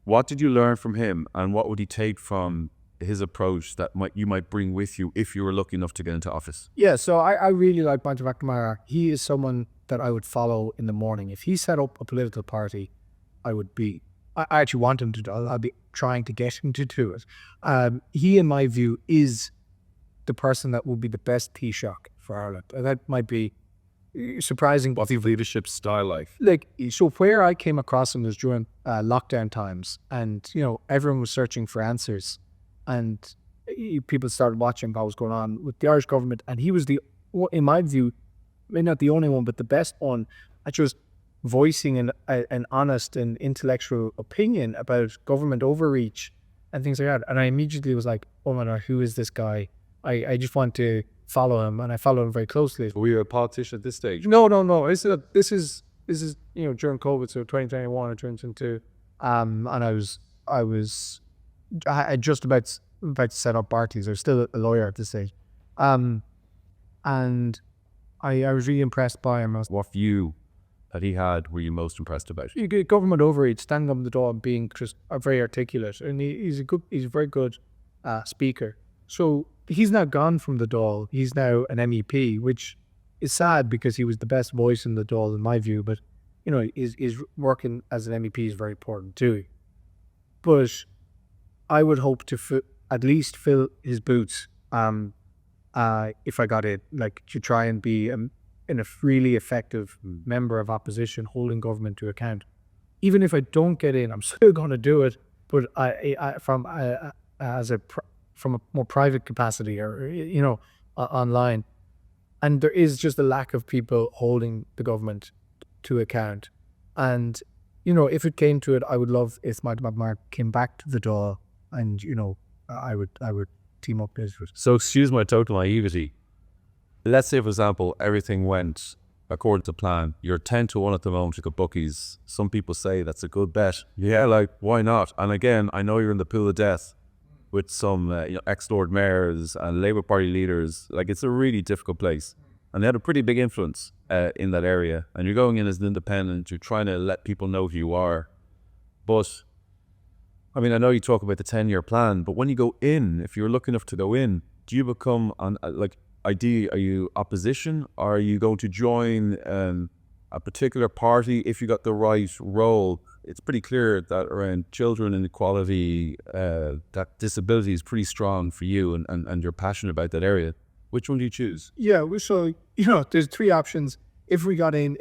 What did you learn from him, and what would he take from his approach that you might bring with you if you were lucky enough to get into office? Yeah, so I really like Michael McNamara. He is someone that I would follow in the morning. If he set up a political party, I actually want him to do it. I'll be trying to get him to do it. He, in my view, is the person that will be the best Taoiseach for Ireland. That might be surprising. What's his leadership style like? So where I came across him was during lockdown times, and everyone was searching for answers, and people started watching what was going on with the Irish government, and he was in my view, maybe not the only one, but the best one at just voicing an honest and intellectual opinion about government overreach and things like that. And I immediately was like, oh my God, who is this guy? I just want to follow him, and I follow him very closely. Were you a politician at this stage? No. This is this is, during COVID, so 2021 or 2022. And I just about to set up parties. I was still a lawyer at this stage. And I was really impressed by him. What view that he had were you most impressed about? You get government overreach, standing up in the door and being just very articulate. And he's a very good speaker. So he's now gone from the Dáil. He's now an MEP, which is sad because he was the best voice in the Dáil in my view. But, is working as an MEP is very important too. But I would hope to at least fill his boots if I got it, like to try and be a really effective member of opposition, holding government to account. Even if I don't get in, I'm still going to do it, but from a more private capacity or online. And there is just a lack of people holding the government to account. And if it came to it, I would love if Mark came back to the Dáil, and I would team up with it. So excuse my total naivety. Let's say, for example, everything went according to plan. You're 10-1 at the moment. You got bookies. Some people say that's a good bet. Yeah, like why not? And again, I know you're in the pool of death with some ex-Lord Mayors and Labour Party leaders. Like it's a really difficult place, and they had a pretty big influence in that area. And you're going in as an independent. You're trying to let people know who you are, but I mean, I know you talk about the 10-year plan, but when you go in, if you're lucky enough to go in, do you become, ideally, are you opposition? Or are you going to join a particular party if you got the right role? It's pretty clear that around children and equality, that disability is pretty strong for you and you're passionate about that area. Which one do you choose? Yeah, so, there's three options. If I got in,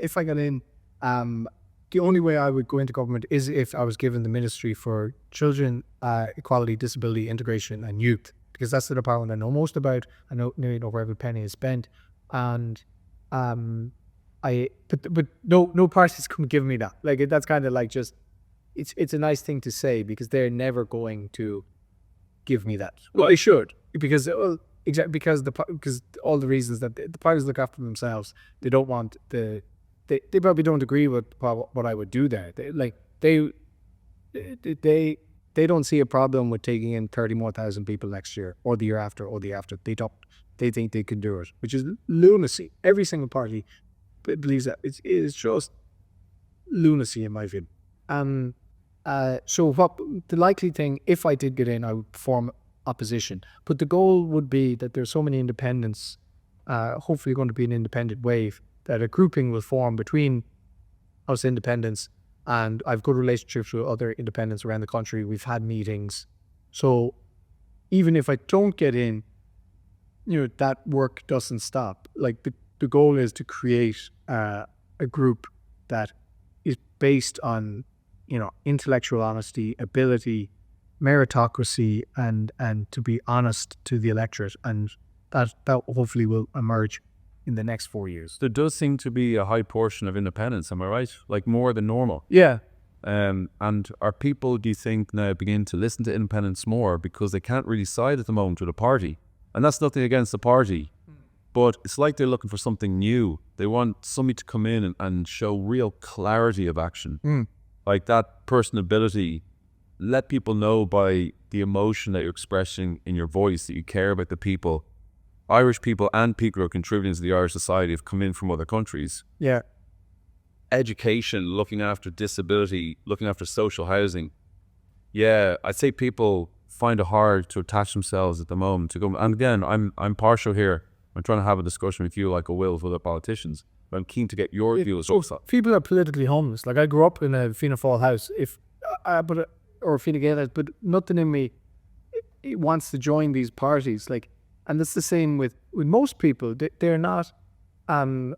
the only way I would go into government is if I was given the Ministry for Children, Equality, Disability, Integration and Youth, because that's the department I know most about. I know nearly know where every penny is spent, and but no parties can give me that. Like that's kind of like just it's a nice thing to say because they're never going to give me that. Well, they should because because all the reasons that the parties look after themselves. They don't want They probably don't agree with what I would do there. They don't see a problem with taking in 30 more thousand people next year or the year after or the after. They don't. They think they can do it, which is lunacy. Every single party believes that. It's just lunacy in my view. So what the likely thing, if I did get in, I would form opposition. But the goal would be that there's so many independents, hopefully going to be an independent wave, that a grouping will form between us independents, and I've good relationships with other independents around the country. We've had meetings. So even if I don't get in, that work doesn't stop. Like the goal is to create a group that is based on, intellectual honesty, ability, meritocracy, and to be honest to the electorate. And that hopefully will emerge in the next 4 years. There does seem to be a high portion of independence, am I right? Like more than normal. Yeah. And are people, do you think, now begin to listen to independents more because they can't really side at the moment with a party? And that's nothing against the party, but it's like they're looking for something new. They want somebody to come in and show real clarity of action. Like that personability. Let people know by the emotion that you're expressing in your voice that you care about the people. Irish people and people who are contributing to the Irish society have come in from other countries. Yeah. Education, looking after disability, looking after social housing. Yeah, I'd say people find it hard to attach themselves at the moment to go. And again, I'm partial here. I'm trying to have a discussion with you like I will with other politicians. But I'm keen to get your views. So people are politically homeless. Like I grew up in a Fianna Fáil house, or a Fine Gael house, but nothing in me it wants to join these parties. Like. And that's the same with most people. They're not, the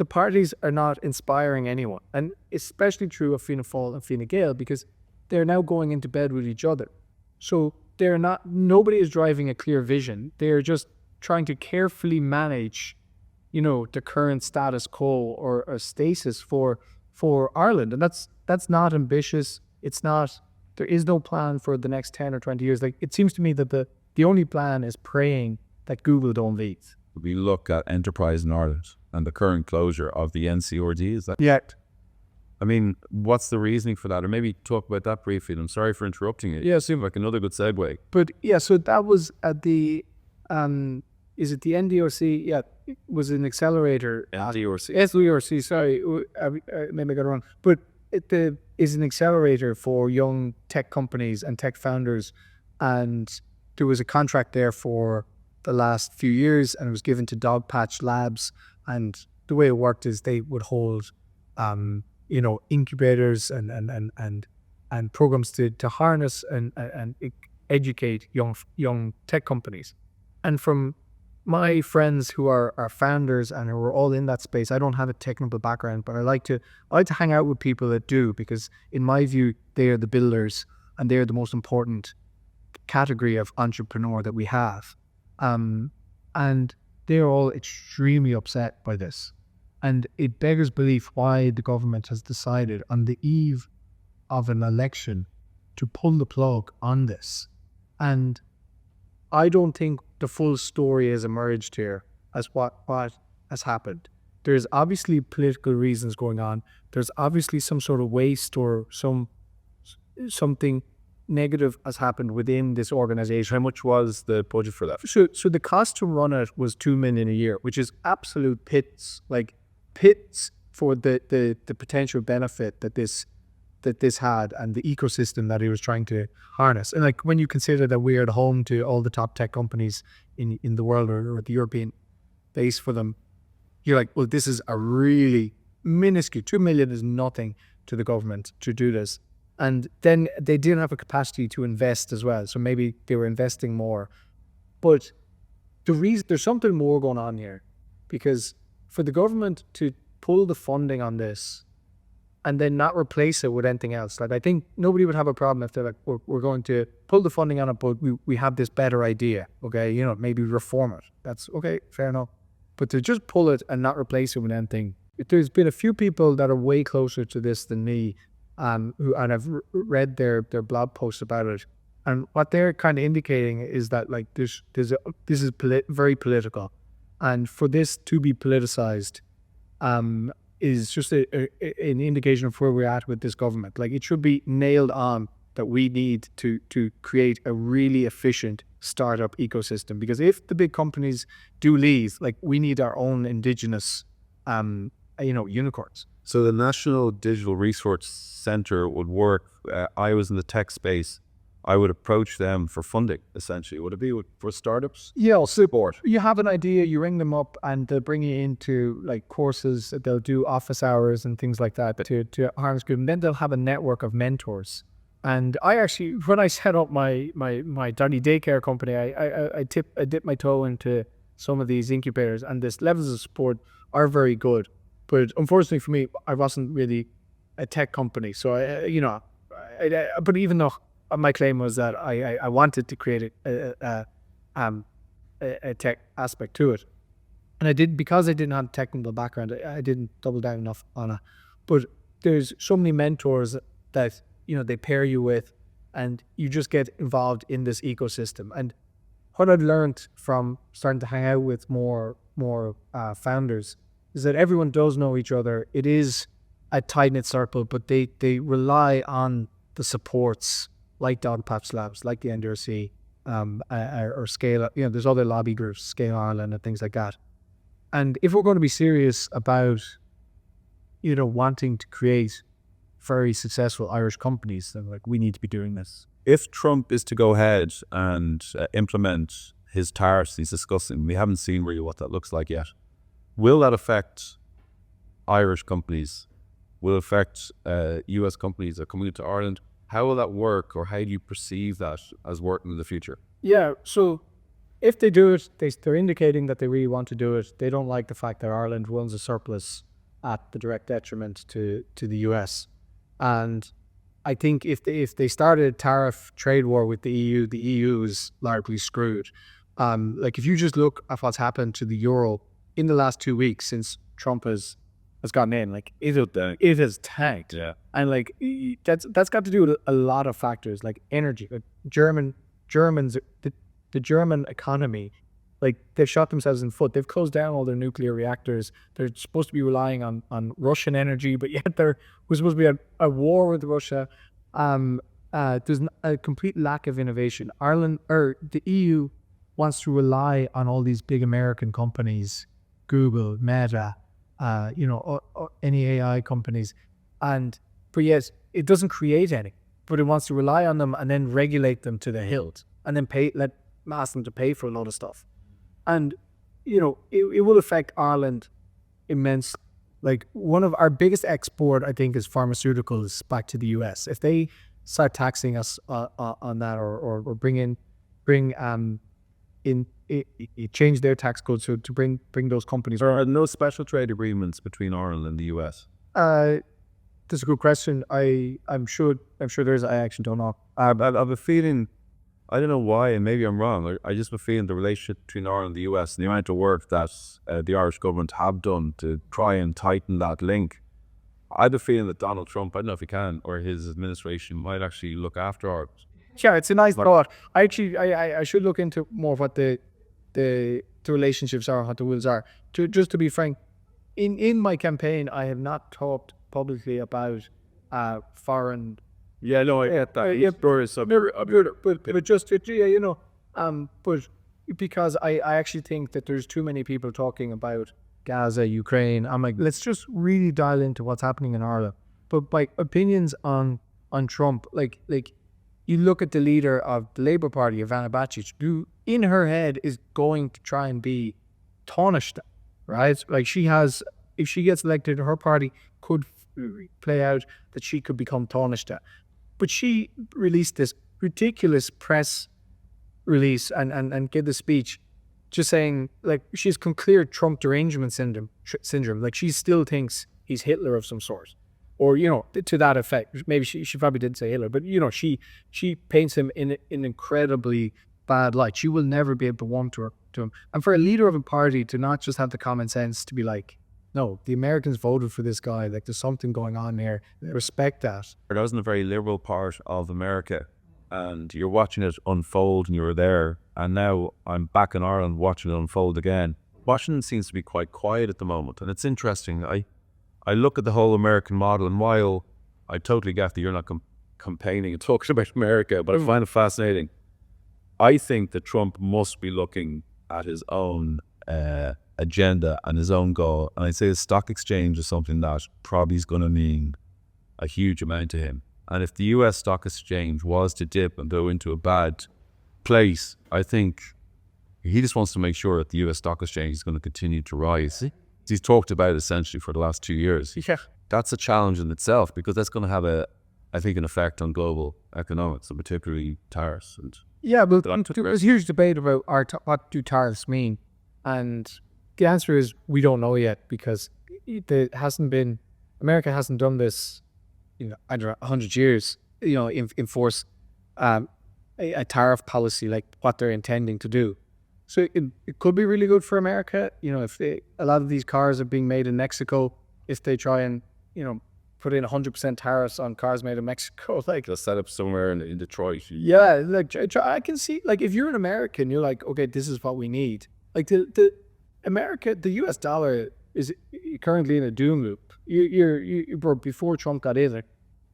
parties are not inspiring anyone. And especially true of Fianna Fáil and Fine Gael because they're now going into bed with each other. So nobody is driving a clear vision. They're just trying to carefully manage, the current status quo or stasis for Ireland. And that's not ambitious. There is no plan for the next 10 or 20 years. Like it seems to me that the only plan is praying that Google don't leave. We look at enterprise in Ireland. and the current closure of the NCRD. Is that? Yet. I mean, what's the reasoning for that? Or maybe talk about that briefly. I'm sorry for interrupting it. Yeah, it seemed like another good segue. But yeah, so that was at the, is it the NDRC? Yeah, it was an accelerator. NDRC. SDRC, sorry, maybe I got it wrong. But it is an accelerator for young tech companies and tech founders. And there was a contract there for the last few years, and it was given to Dogpatch Labs. And the way it worked is they would hold, incubators and programs to harness and educate young tech companies. And from my friends who are founders and who are all in that space, I don't have a technical background, but I like to hang out with people that do, because in my view, they are the builders and they're the most important category of entrepreneur that we have. And they're all extremely upset by this. And it beggars belief why the government has decided on the eve of an election to pull the plug on this. And I don't think the full story has emerged here as what has happened. There's obviously political reasons going on. There's obviously some sort of waste or something negative has happened within this organization. How much was the budget for that? So the cost to run it was $2 million a year, which is absolute pits for the potential benefit that this had and the ecosystem that he was trying to harness. And like, when you consider that we are the home to all the top tech companies in the world, or the European base for them, you're like, well, this is a really minuscule, 2 million is nothing to the government to do this. And then they didn't have a capacity to invest as well. So maybe they were investing more. But there's something more going on here, because for the government to pull the funding on this and then not replace it with anything else, like, I think nobody would have a problem if they're like, we're going to pull the funding on it, but we have this better idea, okay, maybe reform it. That's okay, fair enough. But to just pull it and not replace it with anything, there's been a few people that are way closer to this than me, and I've read their blog posts about it, and what they're kind of indicating is that, like, this is very political, and for this to be politicized is just an indication of where we're at with this government. Like, it should be nailed on that we need to create a really efficient startup ecosystem, because if the big companies do leave, like, we need our own indigenous unicorns. So the National Digital Resource Center would work. I was in the tech space. I would approach them for funding, essentially. Would it be for startups? Yeah, Support. You have an idea, you ring them up, and they'll bring you into, like, courses. They'll do office hours and things like that to harness group. And then they'll have a network of mentors. And I actually, when I set up my doggy daycare company, I dipped my toe into some of these incubators, and this levels of support are very good. But unfortunately for me, I wasn't really a tech company. So but even though my claim was that I wanted to create a tech aspect to it, and I did, because I didn't have a technical background, I didn't double down enough on it. But there's so many mentors that they pair you with, and you just get involved in this ecosystem. And what I've learned from starting to hang out with more founders is that everyone does know each other. It is a tight-knit circle, but they rely on the supports like Dogpatch Labs, like the NDRC, or Scale. There's other lobby groups, Scale Ireland and things like that. And if we're going to be serious about, wanting to create very successful Irish companies, then, like, we need to be doing this. If Trump is to go ahead and implement his tariffs he's discussing, we haven't seen really what that looks like yet. Will that affect Irish companies? Will it affect US companies that are coming into Ireland? How will that work, or how do you perceive that as working in the future? Yeah, so if they do it, they're indicating that they really want to do it. They don't like the fact that Ireland runs a surplus at the direct detriment to the US. And I think if they started a tariff trade war with the EU is largely screwed. Like, if you just look at what's happened to the euro in the last 2 weeks since Trump has gotten in, like, it has tanked. Yeah. And, like, that's got to do with a lot of factors, like energy. Like, the German economy Like, they've shot themselves in the foot. They've closed down all their nuclear reactors. They're supposed to be relying on Russian energy, but yet we're supposed to be a war with Russia. There's a complete lack of innovation. Ireland, or the EU, wants to rely on all these big American companies, Google, Meta, any AI companies, but yes, it doesn't create any. But it wants to rely on them and then regulate them to the hilt, and then ask them to pay for a lot of stuff. And, it will affect Ireland immensely. Like, one of our biggest export, I think, is pharmaceuticals back to the US. If they start taxing us on that, or change their tax code to bring those companies. There are no special trade agreements between Ireland and the US. That's a good question. I'm sure there is. I actually don't know. I have a feeling, I don't know why, and maybe I'm wrong. I just have a feeling the relationship between Ireland and the US and the amount of work that the Irish government have done to try and tighten that link. I have a feeling that Donald Trump, I don't know if he can, or his administration might actually look after Ireland. Yeah, it's a nice thought. I should look into more of what the relationships are, what the rules are. Just to be frank, in my campaign, I have not talked publicly about foreign. Yeah, no, I get that. Yeah, but because I actually think that there's too many people talking about Gaza, Ukraine. I'm like, let's just really dial into what's happening in Ireland. But my opinions on Trump, like you look at the leader of the Labour Party, Ivana Bacik, who in her head is going to try and be tarnished, right? Like, if she gets elected, her party could play out that she could become tarnished. But she released this ridiculous press release and gave the speech just saying, like, she's clear Trump derangement syndrome. Like, she still thinks he's Hitler of some sort. Or, to that effect. Maybe she probably didn't say Hitler, but, she paints him in an incredibly bad light. She will never be able to warm to him. And for a leader of a party to not just have the common sense to be like, no, the Americans voted for this guy. Like, there's something going on here. They respect that. That wasn't a very liberal part of America, and you're watching it unfold, and you were there. And now I'm back in Ireland watching it unfold again. Washington seems to be quite quiet at the moment, and it's interesting. I look at the whole American model, and while I totally get that you're not campaigning and talking about America, but I find it fascinating. I think that Trump must be looking at his own agenda and his own goal. And I'd say the stock exchange is something that probably is going to mean a huge amount to him. And if the US stock exchange was to dip and go into a bad place, I think he just wants to make sure that the US stock exchange is going to continue to rise. He's talked about it essentially for the last 2 years. Yeah. That's a challenge in itself, because that's going to have an effect on global economics, and particularly tariffs. Yeah, but there's a huge debate about what do tariffs mean, and the answer is we don't know yet, because America hasn't done this, I don't know, 100 years, enforce a tariff policy like what they're intending to do. So it could be really good for America, if a lot of these cars are being made in Mexico, if they try and, put in 100% tariffs on cars made in Mexico, like, they'll set up somewhere in Detroit. Yeah, like, I can see, like, if you're an American, you're like, okay, this is what we need. Like, the US dollar is currently in a doom loop. Before Trump got in,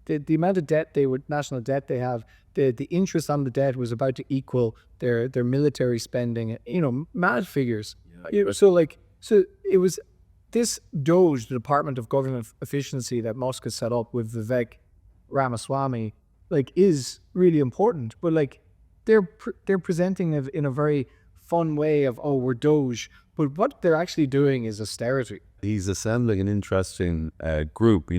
the amount of debt national debt they have, the interest on the debt was about to equal their military spending, mad figures. Yeah. So it was this DOGE, the Department of Government Efficiency, that Musk has set up with Vivek Ramaswamy, like, is really important. But, like, they're presenting it in a very fun way of, oh, we're DOGE, but what they're actually doing is austerity. He's assembling an interesting group. I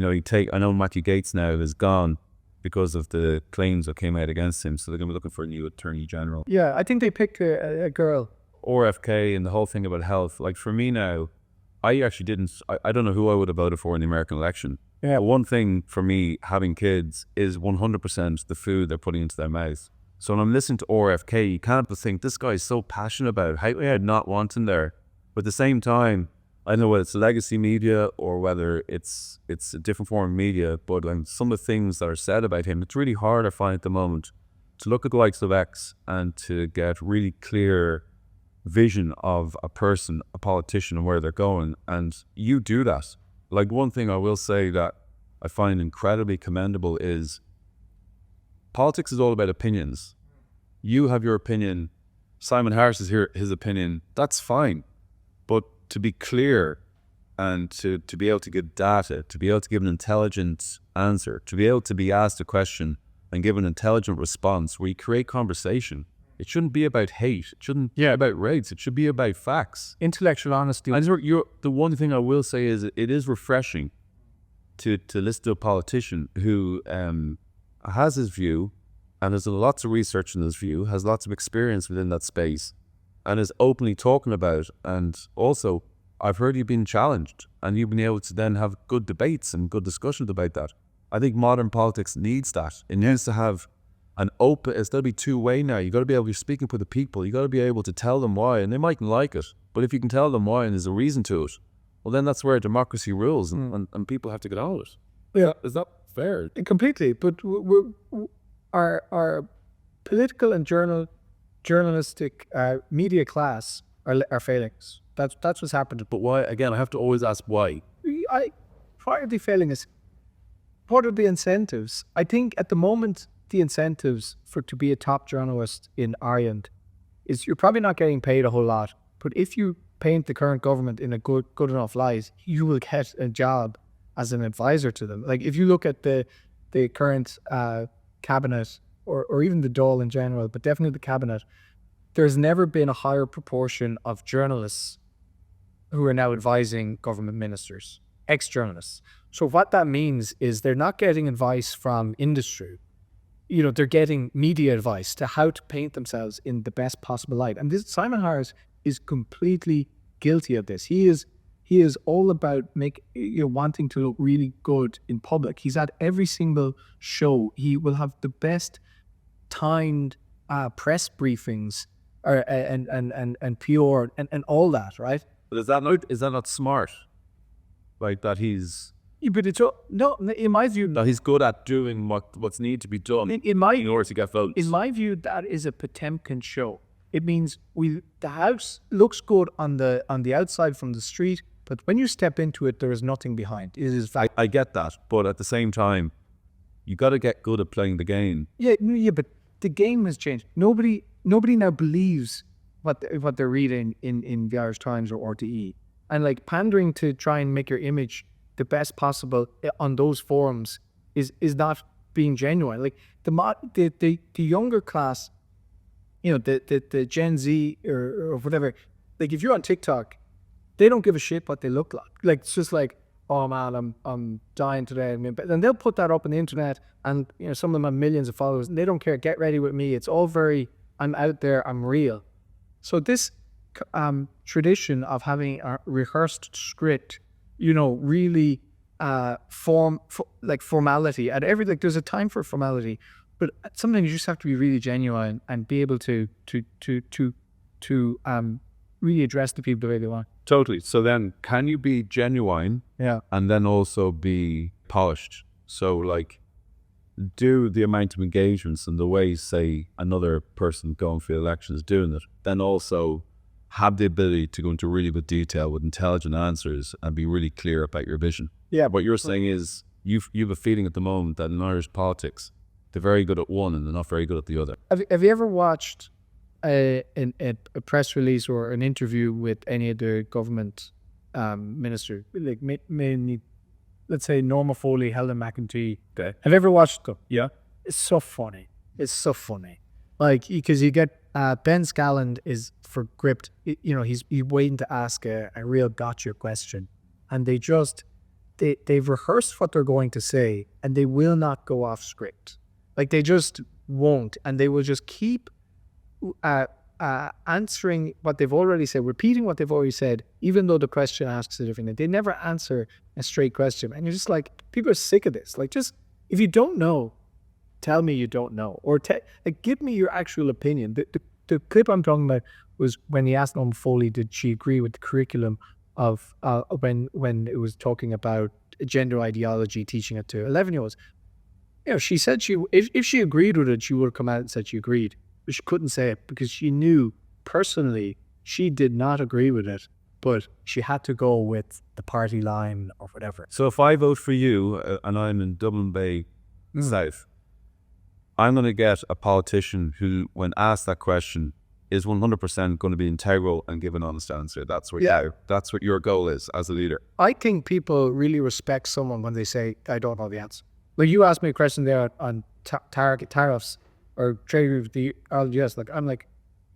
know Matthew Gaetz now is gone because of the claims that came out against him, so they're going to be looking for a new attorney general. Yeah, I think they picked a girl. RFK and the whole thing about health. Like, for me now, I actually I don't know who I would have voted for in the American election. Yeah. One thing for me, having kids, is 100% the food they're putting into their mouths. So when I'm listening to RFK, you can't but think, this guy is so passionate about it. How do I not want him there? But at the same time, I don't know whether it's legacy media or whether it's a different form of media, but some of the things that are said about him, it's really hard, I find, at the moment, to look at the likes of X and to get really clear vision of a person, a politician, and where they're going. And you do that. Like, one thing I will say that I find incredibly commendable is politics is all about opinions. You have your opinion. Simon Harris is here, his opinion. That's fine. But to be clear and to be able to give data, to be able to give an intelligent answer, to be able to be asked a question and give an intelligent response where you create conversation. It shouldn't be about hate. It shouldn't be about rates. It should be about facts. Intellectual honesty. And the one thing I will say is it is refreshing to listen to a politician who has his view and has done lots of research in his view, has lots of experience within that space, and is openly talking about it. And also, I've heard you've been challenged and you've been able to then have good debates and good discussions about that. I think modern politics needs that. It needs to have an open, it's got to be two-way now. You got to be able to be speaking for the people. You got to be able to tell them why, and they mightn't like it. But if you can tell them why and there's a reason to it, well, then that's where democracy rules, and people have to get on it. Yeah. Is that fair? Completely. But our political and journalistic media class are failing us. That's what's happened. But why? Again, I have to always ask why. Why are they failing us? What are the incentives? I think at the moment, the incentives to be a top journalist in Ireland is you're probably not getting paid a whole lot, but if you paint the current government in a good enough light, you will get a job as an advisor to them. Like, if you look at the current cabinet or even the Dáil in general, but definitely the cabinet, there's never been a higher proportion of journalists who are now advising government ministers, ex-journalists. So what that means is they're not getting advice from industry. You know, they're getting media advice to how to paint themselves in the best possible light. And this Simon Harris is completely guilty of this. He is all about wanting to look really good in public. He's at every single show. He will have the best timed press briefings and PR and all that, right? But is that not smart? Like, that he's... Yeah, but it's no, in my view, that he's good at doing what's needed to be done in order to get votes. In my view, that is a Potemkin show. It means the house looks good on the outside from the street, but when you step into it, there is nothing behind. It is fact. I get that, but at the same time, you got to get good at playing the game. Yeah, but the game has changed. Nobody now believes what they're reading in the Irish Times or RTE, and like pandering to try and make your image the best possible on those forums is not being genuine. Like the younger class, the Gen Z or whatever, like if you're on TikTok, they don't give a shit what they look like. Like, it's just like, oh man, I'm dying today. And they'll put that up on the internet, and some of them have millions of followers, and they don't care. Get ready with me. It's all very, I'm out there, I'm real. So this tradition of having a rehearsed script, really formality at there's a time for formality, but sometimes you just have to be really genuine and be able to really address the people the way they want. Totally. So then, can you be genuine? Yeah. And then also be polished? So, like, do the amount of engagements and the way, say, another person going for the election is doing it, then also have the ability to go into really good detail with intelligent answers and be really clear about your vision. Yeah. What you're saying is you have a feeling at the moment that in Irish politics, they're very good at one and they're not very good at the other. Have you ever watched a press release or an interview with any of the government ministers, like mainly, let's say, Norma Foley, Helen McEntee? Okay. Have you ever watched them? Yeah. It's so funny. Like, because you get Ben Scalland is for gripped. He's waiting to ask a real gotcha question, and they've rehearsed what they're going to say, and they will not go off script. Like, they just won't, and they will just keep answering what they've already said, repeating what they've already said, even though the question asks a different thing. They never answer a straight question, and you're just like, people are sick of this. Like, just, if you don't know, tell me you don't know, or give me your actual opinion. The clip I'm talking about was when he asked Norma Foley, did she agree with the curriculum of when it was talking about gender ideology, teaching it to 11-year-olds. She said if she agreed with it, she would have come out and said she agreed, but she couldn't say it because she knew personally she did not agree with it, but she had to go with the party line or whatever. So if I vote for you and I'm in Dublin Bay South, I'm going to get a politician who, when asked that question, is 100% going to be integral and give an honest answer. That's what that's what your goal is as a leader. I think people really respect someone when they say, I don't know the answer. Like you asked me a question there on tariffs or trade with the LGS. Like, I'm like,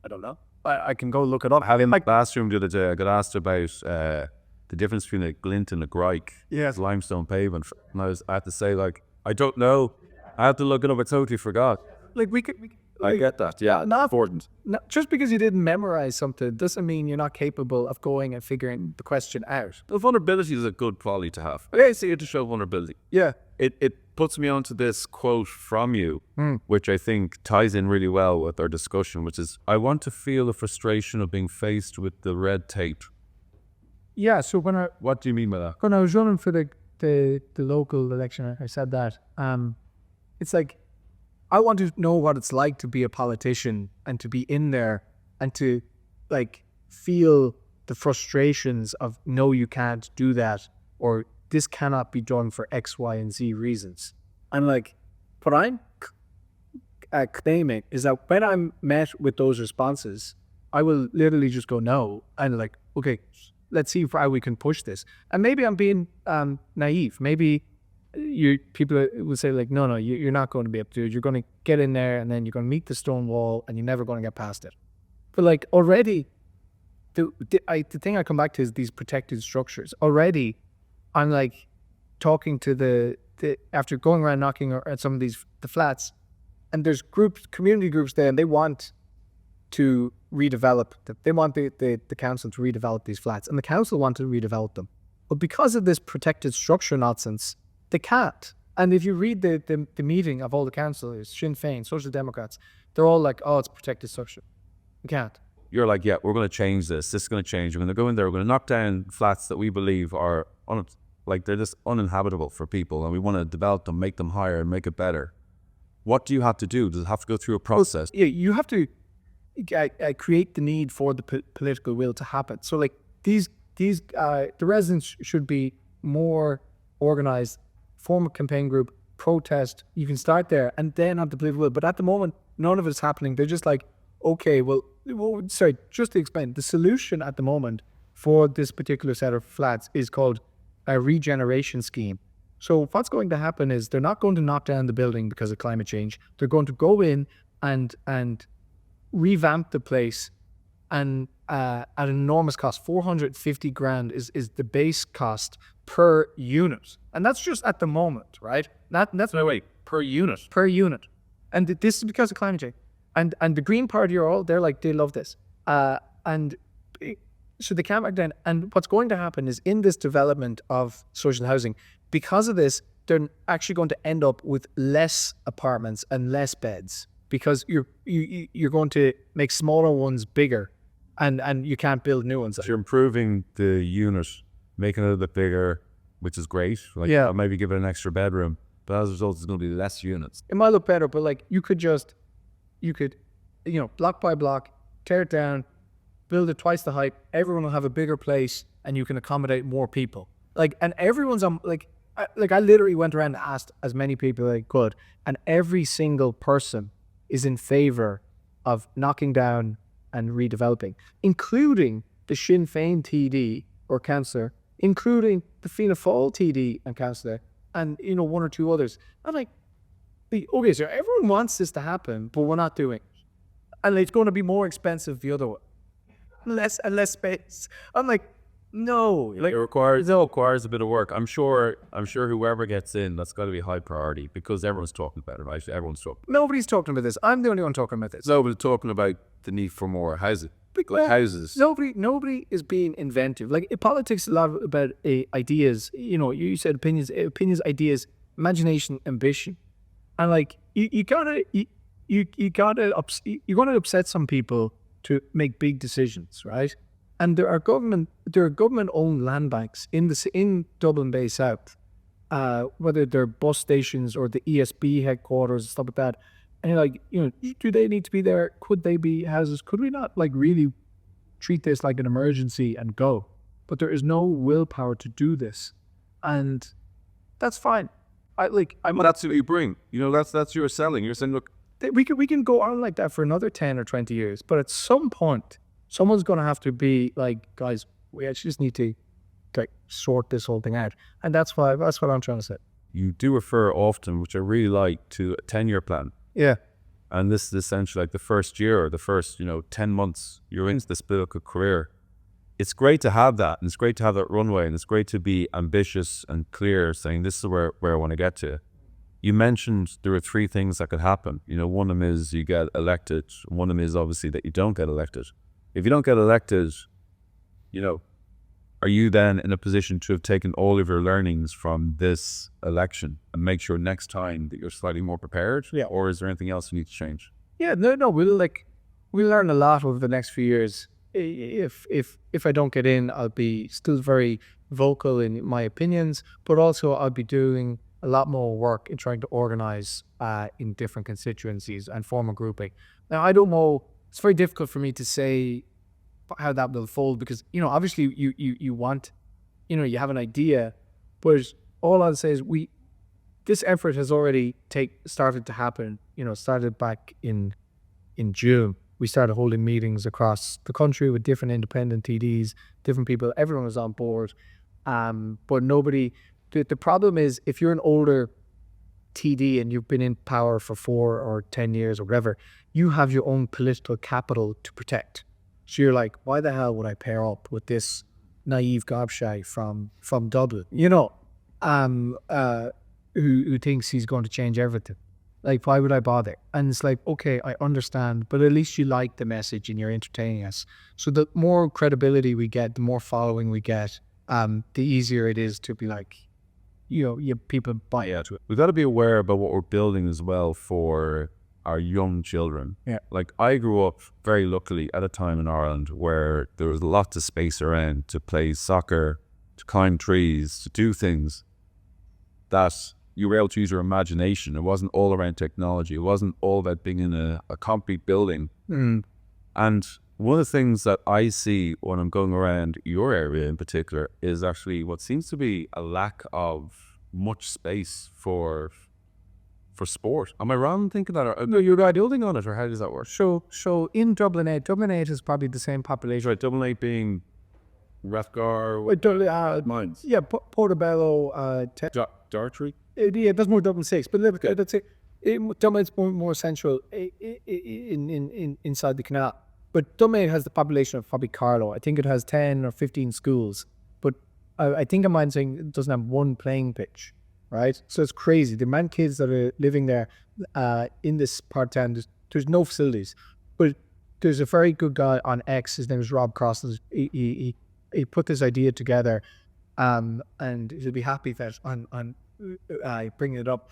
I don't know. I can go look it up. Having my classroom the other day, I got asked about the difference between a glint and a grike. Yes. Limestone pavement. And I had to say, like, I don't know. I had to look it up. I totally forgot. Like I get that. Yeah, not important. Not, just because you didn't memorize something doesn't mean you're not capable of going and figuring the question out. The vulnerability is a good quality to have. I see it to show vulnerability. Yeah. It puts me onto this quote from you, which I think ties in really well with our discussion, which is, I want to feel the frustration of being faced with the red tape. Yeah, so What do you mean by that? when I was running for the local election, I said that. It's like, I want to know what it's like to be a politician and to be in there and to like feel the frustrations of, no, you can't do that, or this cannot be done for X, Y, and Z reasons. I'm like, what I'm claiming is that when I'm met with those responses, I will literally just go no, and like, okay, let's see how we can push this. And maybe I'm being naive. Maybe people will say like, no, you're not going to be able to do it. You're going to get in there and then you're going to meet the stone wall and you're never going to get past it. But like already, the thing I come back to is these protected structures. Already, I'm like talking to the after going around knocking at some of the flats, and there's community groups there, and they want to redevelop them. They want the council to redevelop these flats, and the council want to redevelop them. But because of this protected structure nonsense, they can't. And if you read the meeting of all the councillors, Sinn Féin, Social Democrats, they're all like, oh, it's protected structure. You can't. You're like, yeah, we're going to change this. This is going to change. We're going to go in there. We're going to knock down flats that we believe are they're just uninhabitable for people, and we want to develop them, make them higher, and make it better. What do you have to do? Does it have to go through a process? Well, yeah, you have to create the need for the political will to happen. So like the residents should be more organized, form a campaign group, protest. You can start there and then have the political will. But at the moment, none of it's happening. They're just like, okay, sorry, just to explain, the solution at the moment for this particular set of flats is called a regeneration scheme. So what's going to happen is they're not going to knock down the building because of climate change. They're going to go in and revamp the place, and at an enormous cost. 450 grand is the base cost per unit. And that's just at the moment, right? That's per unit. Per unit. And this is because of climate change. And the Green Party they love this. So they can't back down. And what's going to happen is, in this development of social housing, because of this, they're actually going to end up with less apartments and less beds, because you're going to make smaller ones bigger, and you can't build new ones. So you're improving the unit, making it a little bit bigger, which is great. Like, yeah, maybe give it an extra bedroom, but as a result, it's going to be less units. It might look better, but like you could block by block, tear it down, build it twice the height. Everyone will have a bigger place, and you can accommodate more people. Like, and everyone's on I literally went around and asked as many people as I could, and every single person is in favor of knocking down and redeveloping, including the Sinn Féin TD or councillor, including the Fianna Fáil TD and councillor, and one or two others. I'm like, okay, so everyone wants this to happen, but we're not doing it, and it's going to be more expensive the other way, less space. I'm like, no, like it requires a bit of work. I'm sure whoever gets in, that's got to be high priority, because everyone's talking about it, right? Everyone's talking. Nobody's talking about this. I'm the only one talking about this. Nobody's talking about the need for more houses. Houses. Nobody is being inventive. Like, politics, a lot about ideas. You said opinions, ideas, imagination, ambition, and like you're gonna upset some people to make big decisions, right? And there are government-owned land banks in Dublin Bay South, whether they're bus stations or the ESB headquarters and stuff like that. And you're like, do they need to be there? Could they be houses? Could we not really treat this like an emergency and go. But there is no willpower to do this. And that's fine. That's what you bring. That's your selling. You're saying, look, We can go on like that for another 10 or 20 years. But at some point, someone's going to have to be like, guys, we actually just need to sort this whole thing out. And that's what I'm trying to say. you do refer often, which I really like, to a 10-year plan. Yeah. And this is essentially like the first year or the first, 10 months you're into this political career. It's great to have that, and it's great to have that runway, and it's great to be ambitious and clear, saying this is where I want to get to. You mentioned there are 3 things that could happen. One of them is you get elected. One of them is obviously that you don't get elected. If you don't get elected, are you then in a position to have taken all of your learnings from this election and make sure next time that you're slightly more prepared? Yeah. Or is there anything else you need to change? Yeah, no, we'll learn a lot over the next few years. If I don't get in, I'll be still very vocal in my opinions, but also I'll be doing a lot more work in trying to organize in different constituencies and form a grouping. Now, I don't know, it's very difficult for me to say how that will fold because, obviously you want, you have an idea, but all I'll say is this effort has already started to happen, started back in June. We started holding meetings across the country with different independent TDs, different people, everyone was on board. But nobody, the problem is if you're an older TD and you've been in power for 4 or 10 years or whatever, you have your own political capital to protect. So you're like, why the hell would I pair up with this naive gobshite from Dublin, who thinks he's going to change everything? Like, why would I bother? And it's like, okay, I understand, but at least you like the message and you're entertaining us. So the more credibility we get, the more following we get, the easier it is to be like, people buy into it. We've got to be aware about what we're building as well for our young children. Yeah. Like, I grew up very luckily at a time in Ireland where there was lots of space around to play soccer, to climb trees, to do things that you were able to use your imagination. It wasn't all around technology. It wasn't all about being in a concrete building. Mm. And one of the things that I see when I'm going around your area in particular is actually what seems to be a lack of much space for sport. Am I wrong in thinking that? Or, no, you're building on it, or how does that work? So in Dublin 8 is probably the same population. Right, Dublin 8 being Rathgar, Mines. Yeah, Portobello, Dartry? yeah, that's more Dublin 6, but let's say Dublin's more central inside the canal. But Dublin 8 has the population of probably Carlow. I think it has 10 or 15 schools, but I think I'm mind saying it doesn't have one playing pitch, right? So it's crazy. The amount of kids that are living there in this part of town, there's no facilities. But there's a very good guy on X, his name is Rob Cross. He put this idea together, and he'll be happy that on bringing it up.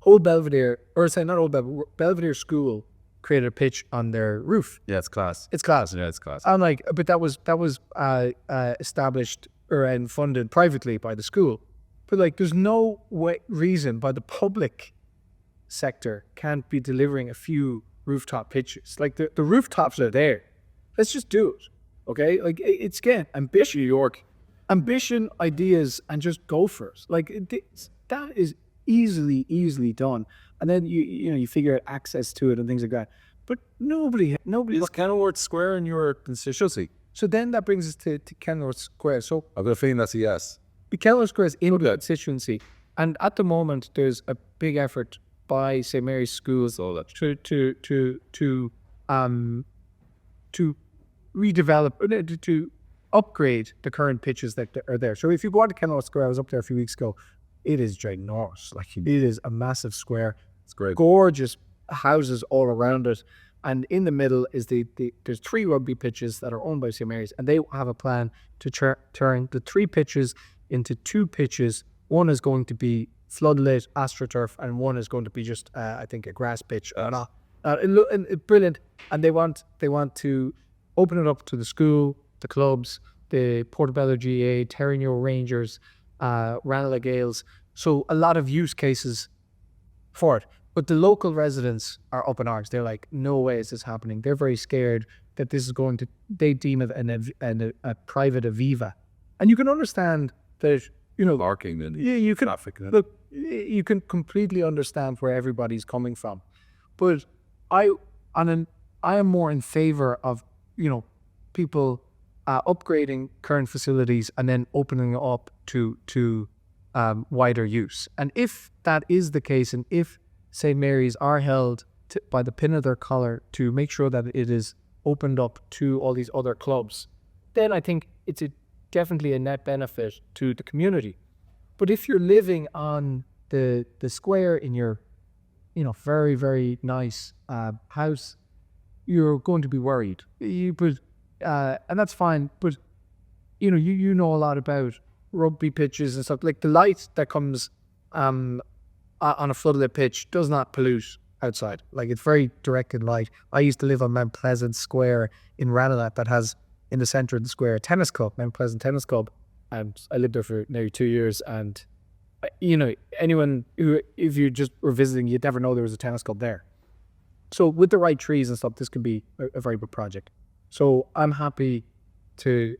Old Belvedere, or say not Old Belvedere, Belvedere School created a pitch on their roof. Yeah, it's class. It's class. Yeah, it's class. I'm like, but that was established and funded privately by the school. But like, there's no reason why the public sector can't be delivering a few rooftop pitches. Like the rooftops are there. Let's just do it. Okay, like it's again ambition, New York, ambition, ideas, and just go for it. Like that is easily done. And then you figure out access to it and things like that. But nobody. Is Kenilworth Square in your constituency? So then that brings us to Kenilworth Square. So I've got a feeling that's a yes. Kenilworth Square is in the constituency, and at the moment there's a big effort by St. Mary's Schools to redevelop, to upgrade the current pitches that are there. So if you go on to Kenilworth Square, I was up there a few weeks ago. It is ginormous. Like it is a massive square. It's great. Gorgeous houses all around it. And in the middle is there's 3 rugby pitches that are owned by St. Mary's, and they have a plan to turn the 3 pitches into 2 pitches. One is going to be floodlit AstroTurf, and one is going to be just, I think, a grass pitch. Brilliant. And they want to open it up to the school, the clubs, the Portobello GA, Terraneo Rangers, Ranelagh Gales. So a lot of use cases for it. But the local residents are up in arms. They're like, no way is this happening. They're very scared that this is going to, they deem it a private Aviva. And you can understand that, Barking and you can, traffic. look, you can completely understand where everybody's coming from. But I am more in favor of, people upgrading current facilities and then opening up to wider use. And if that is the case, and if St. Mary's are held by the pin of their collar to make sure that it is opened up to all these other clubs, then I think it's definitely a net benefit to the community. But if you're living on the square in your, very, very nice house, you're going to be worried. And that's fine. But, you know a lot about rugby pitches and stuff. Like the light that comes on a floodlit pitch does not pollute outside. Like, it's very directed light. I used to live on Mount Pleasant Square in Ranelagh that has, in the centre of the square, a tennis club, Mount Pleasant Tennis Club. And I lived there for nearly 2 years. And, anyone who, if you just were visiting, you'd never know there was a tennis club there. So with the right trees and stuff, this could be a very good project. So I'm happy to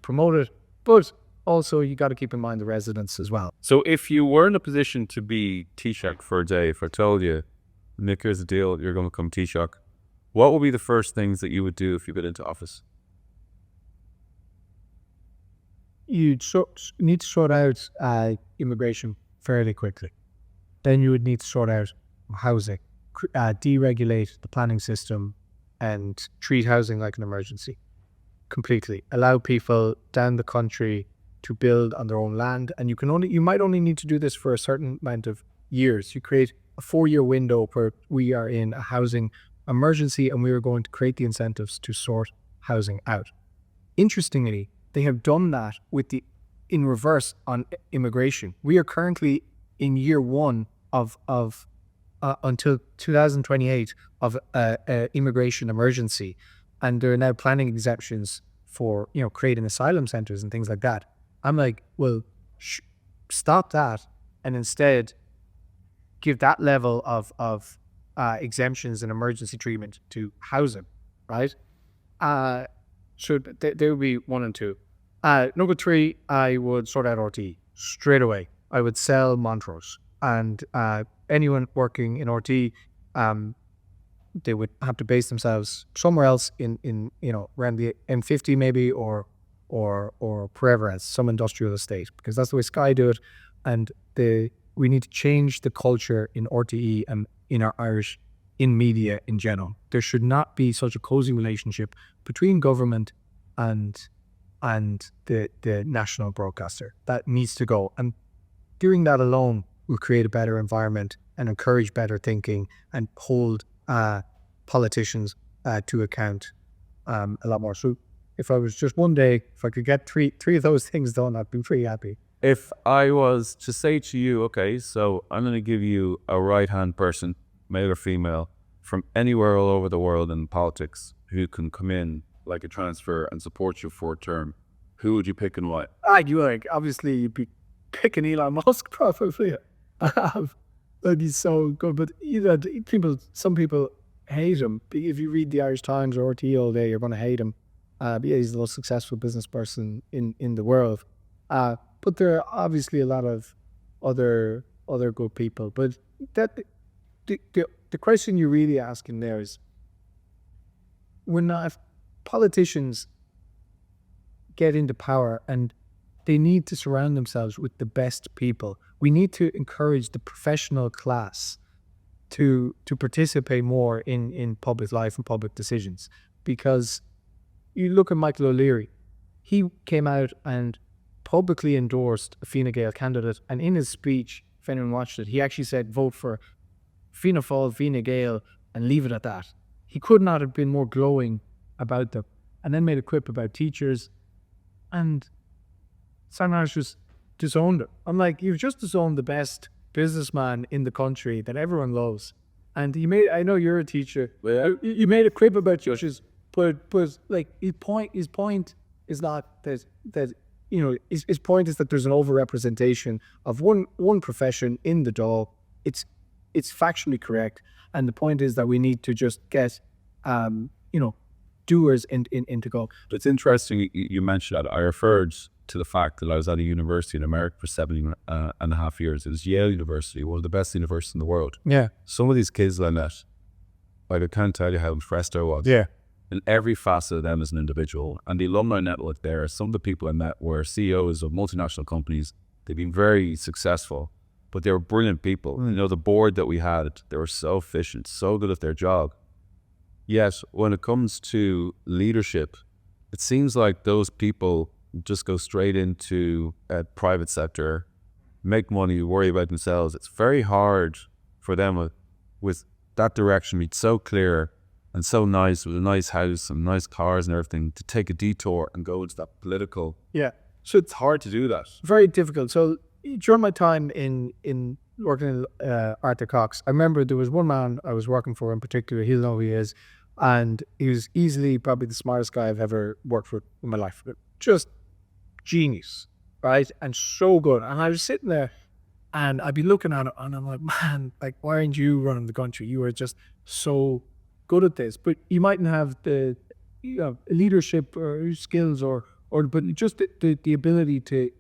promote it, but also you got to keep in mind the residents as well. So if you were in a position to be Taoiseach for a day, if I told you, Nick, here's the deal, you're going to become Taoiseach, what would be the first things that you would do if you got into office? You'd need to sort out immigration fairly quickly. Then you would need to sort out housing, deregulate the planning system and treat housing like an emergency completely. Allow people down the country to build on their own land. And you might only need to do this for a certain amount of years. You create a 4-year window where we are in a housing emergency and we are going to create the incentives to sort housing out. Interestingly, they have done that in reverse on immigration. We are currently in year 1 of until 2028 of immigration emergency, and there are now planning exemptions for creating asylum centers and things like that. I'm like, well, stop that and instead give that level of exemptions and emergency treatment to housing, right? So there would be 1 and 2. Number 3, I would sort out RTE straight away. I would sell Montrose, and anyone working in RTE, they would have to base themselves somewhere else in around the M50 maybe, or wherever else, some industrial estate, because that's the way Sky do it. And we need to change the culture in RTE and in our Irish in media in general. There should not be such a cozy relationship between government and the national broadcaster. That needs to go. And doing that alone will create a better environment and encourage better thinking and hold politicians to account a lot more. So if I was just one day, if I could get three of those things done, I'd be pretty happy. If I was to say to you, okay, so I'm going to give you a right-hand person, male or female, from anywhere all over the world in politics, who can come in like a transfer and support you for a term, who would you pick and why? Obviously you'd be picking Elon Musk probably. Like, he's so good, but some people hate him. If you read the Irish Times or RTE all day, you're going to hate him. But yeah, he's the most successful business person in the world. But there are obviously a lot of other good people. But the question you're really asking there is, if politicians get into power and they need to surround themselves with the best people. We need to encourage the professional class to participate more in public life and public decisions. Because you look at Michael O'Leary, he came out and publicly endorsed a Fine Gael candidate, and in his speech, if anyone watched it, he actually said, vote for Fianna Fáil, Fine Gael, and leave it at that. He could not have been more glowing about them. And then made a quip about teachers, and Sanders just disowned it. I'm like, you've just disowned the best businessman in the country that everyone loves. And I know you're a teacher. Yeah. You made a quip about teachers, but like his point is not that his point is that there's an overrepresentation of one profession in the Dáil. It's factually correct, and the point is that we need to just get doers into go. But it's interesting you mentioned that. I referred to the fact that I was at a university in America for 17.5 years. It was Yale University, one of the best universities in the world. Yeah. Some of these kids I met, like I can't tell you how impressed I was. Yeah. In every facet of them as an individual. And the alumni network there, some of the people I met were CEOs of multinational companies. They've been very successful, but they were brilliant people. The board that we had, they were so efficient, so good at their job. Yet, when it comes to leadership, it seems like those people just go straight into a private sector, make money, worry about themselves. It's very hard for them with that direction being so clear and so nice, with a nice house and nice cars and everything, to take a detour and go into that political. Yeah. So it's hard to do that. Very difficult. So during my time in working in Arthur Cox, I remember there was one man I was working for in particular. He'll know who he is. And he was easily probably the smartest guy I've ever worked with in my life. Just genius, right? And so good. And I was sitting there and I'd be looking at it and I'm like, man, like, why aren't you running the country? You are just so good at this. But you mightn't have the leadership or skills but just the ability to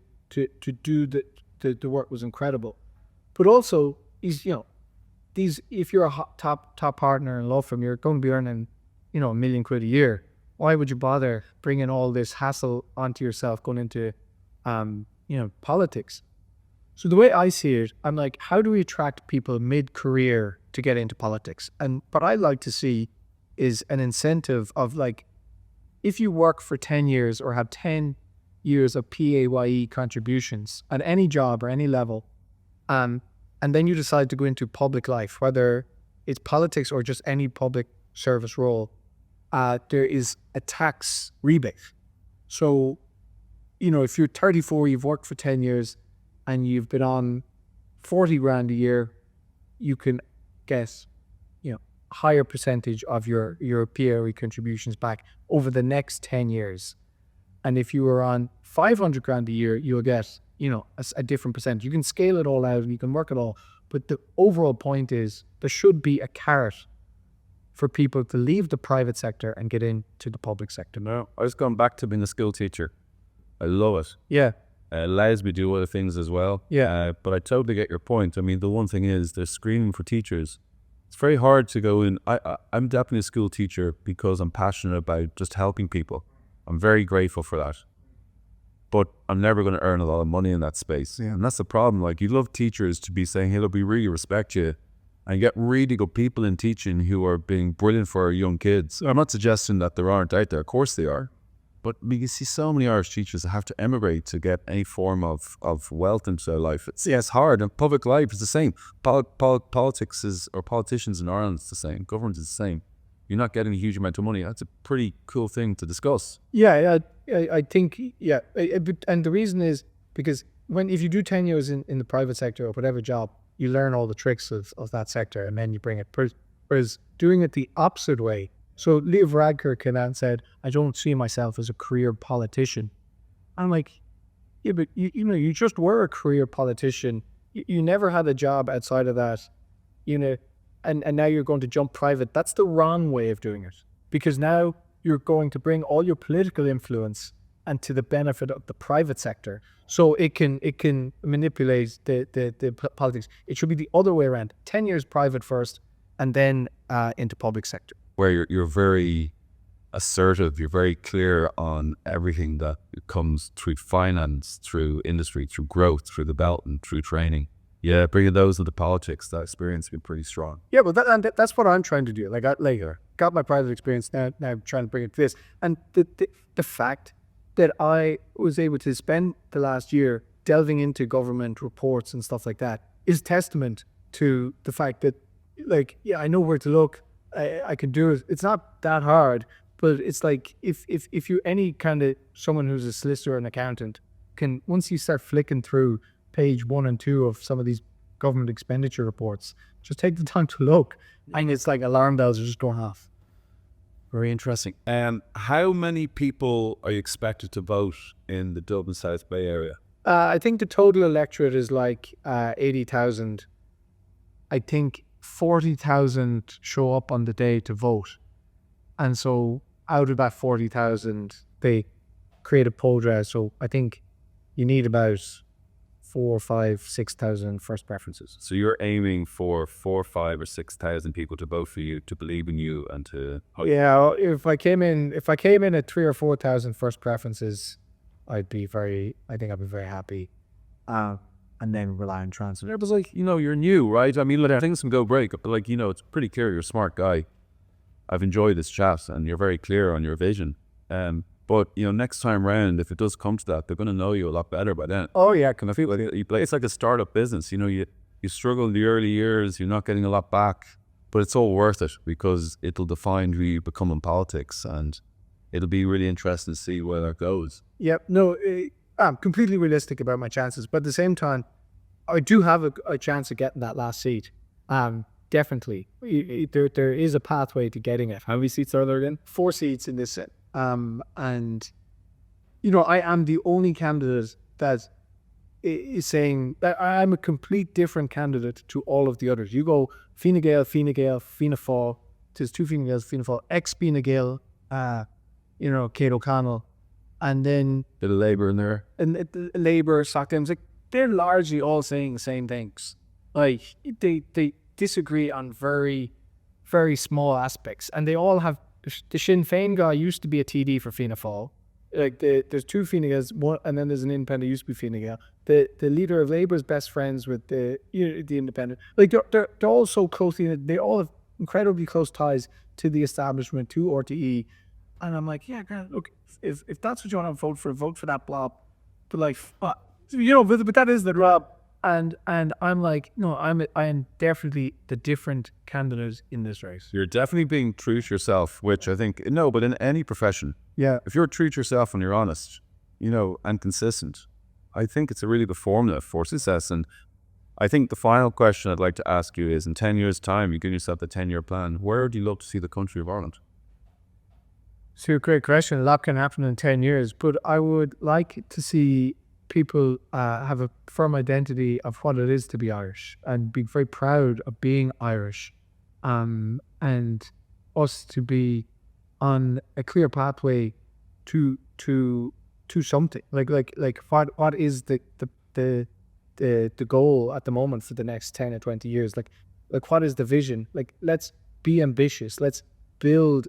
do the work was incredible. But also, if you're a top partner in law firm, you're going to be earning, £1 million a year. Why would you bother bringing all this hassle onto yourself going into, politics? So the way I see it, I'm like, how do we attract people mid-career to get into politics? And what I like to see is an incentive of like, if you work for 10 years or have 10 years of PAYE contributions at any job or any level, and then you decide to go into public life, whether it's politics or just any public service role, there is a tax rebate. So, if you're 34, you've worked for 10 years and you've been on 40 grand a year, you can get, a higher percentage of your PAYE contributions back over the next 10 years. And if you were on 500 grand a year, you'll get, a different percentage. You can scale it all out and you can work it all. But the overall point is there should be a carrot for people to leave the private sector and get into the public sector. No, I was going back to being a school teacher. I love it. Yeah. It allows me to do other things as well. Yeah. But I totally get your point. I mean, the one thing is they're screening for teachers. It's very hard to go in. I'm definitely a school teacher because I'm passionate about just helping people. I'm very grateful for that. But I'm never going to earn a lot of money in that space. Yeah. And that's the problem. Like, you love teachers to be saying, hey, look, we really respect you. And you get really good people in teaching who are being brilliant for our young kids. I'm not suggesting that there aren't out there. Of course they are. But you see so many Irish teachers that have to emigrate to get any form of wealth into their life. It's hard. And public life is the same. Politics or politicians in Ireland is the same. Government is the same. You're not getting a huge amount of money. That's a pretty cool thing to discuss. Yeah, I think, yeah. And the reason is because if you do 10 years in the private sector or whatever job, you learn all the tricks of that sector and then you bring it. Whereas doing it the opposite way. So Leo Varadkar came out and said, I don't see myself as a career politician. I'm like, yeah, but you just were a career politician. You never had a job outside of that, and now you're going to jump private. That's the wrong way of doing it, because now you're going to bring all your political influence and to the benefit of the private sector. So it can manipulate the politics. It should be the other way around. 10 years private first and then into public sector. Where you're very assertive, you're very clear on everything that comes through finance, through industry, through growth, through development, through training. Yeah, bringing those into politics, that experience has been pretty strong. Yeah, well, that's what I'm trying to do. Like, I got my private experience, now I'm trying to bring it to this. And the fact that I was able to spend the last year delving into government reports and stuff like that is testament to the fact that, like, yeah, I know where to look. I can do it. It's not that hard, but it's like if you're any kind of someone who's a solicitor or an accountant, once you start flicking through page 1 and 2 of some of these government expenditure reports, just take the time to look, and it's like alarm bells are just going off. Very interesting. How many people are you expected to vote in the Dublin South Bay area? I think the total electorate is like 80,000. I think 40,000 show up on the day to vote. And so out of that 40,000, they create a poll drive. So I think you need about 4, 5, 6,000 first preferences. So you're aiming for 4, 5, or 6,000 people to vote for you, to believe in you, and to... Yeah, if I came in at 3,000 or 4,000 first preferences, I think I'd be very happy. And then rely on transit. It was like, you're new, right? I mean, things can go break, but like, it's pretty clear you're a smart guy. I've enjoyed this chat, and you're very clear on your vision. But next time round, if it does come to that, they're going to know you a lot better by then. Oh yeah, I feel like it's like a startup business. You struggle in the early years, you're not getting a lot back, but it's all worth it because it'll define who you become in politics, and it'll be really interesting to see where that goes. Yep. No, I'm completely realistic about my chances, but at the same time, I do have a chance of getting that last seat. Definitely, there is a pathway to getting it. How many seats are there again? 4 seats in this set. And I am the only candidate that is saying that I'm a complete different candidate to all of the others. You go Fine Gael, Fianna Fáil. There's 2 Fine Gaels, Fianna Fáil, ex-Fine Gael, Kate O'Connell, and then Bit of Labour in there. And Labour, Sock-Dems, like they're largely all saying the same things. Like they disagree on very, very small aspects, and they all have. The Sinn Féin guy used to be a TD for Fianna Fáil. Like there's 2 Fine Gaels, one, and then there's an independent who used to be Fine Gael. The leader of Labour is best friends with the independent. Like they're all so closely. They all have incredibly close ties to the establishment, to RTE. And I'm like, yeah, look, if that's what you want to vote for that blob. But like, but that is the rub. And I'm like, no, I am definitely the different candidate in this race. You're definitely being true to yourself, which I think, but in any profession, yeah, if you're true to yourself and you're honest, and consistent, I think it's a really good formula for success. And I think the final question I'd like to ask you is, in 10 years' time, you give yourself the 10-year plan, where do you love to see the country of Ireland? So, great question. A lot can happen in 10 years, but I would like to see people have a firm identity of what it is to be Irish and be very proud of being Irish, and us to be on a clear pathway to something like what is the goal at the moment for the next 10 or 20 years, like what is the vision? Like, let's be ambitious, let's build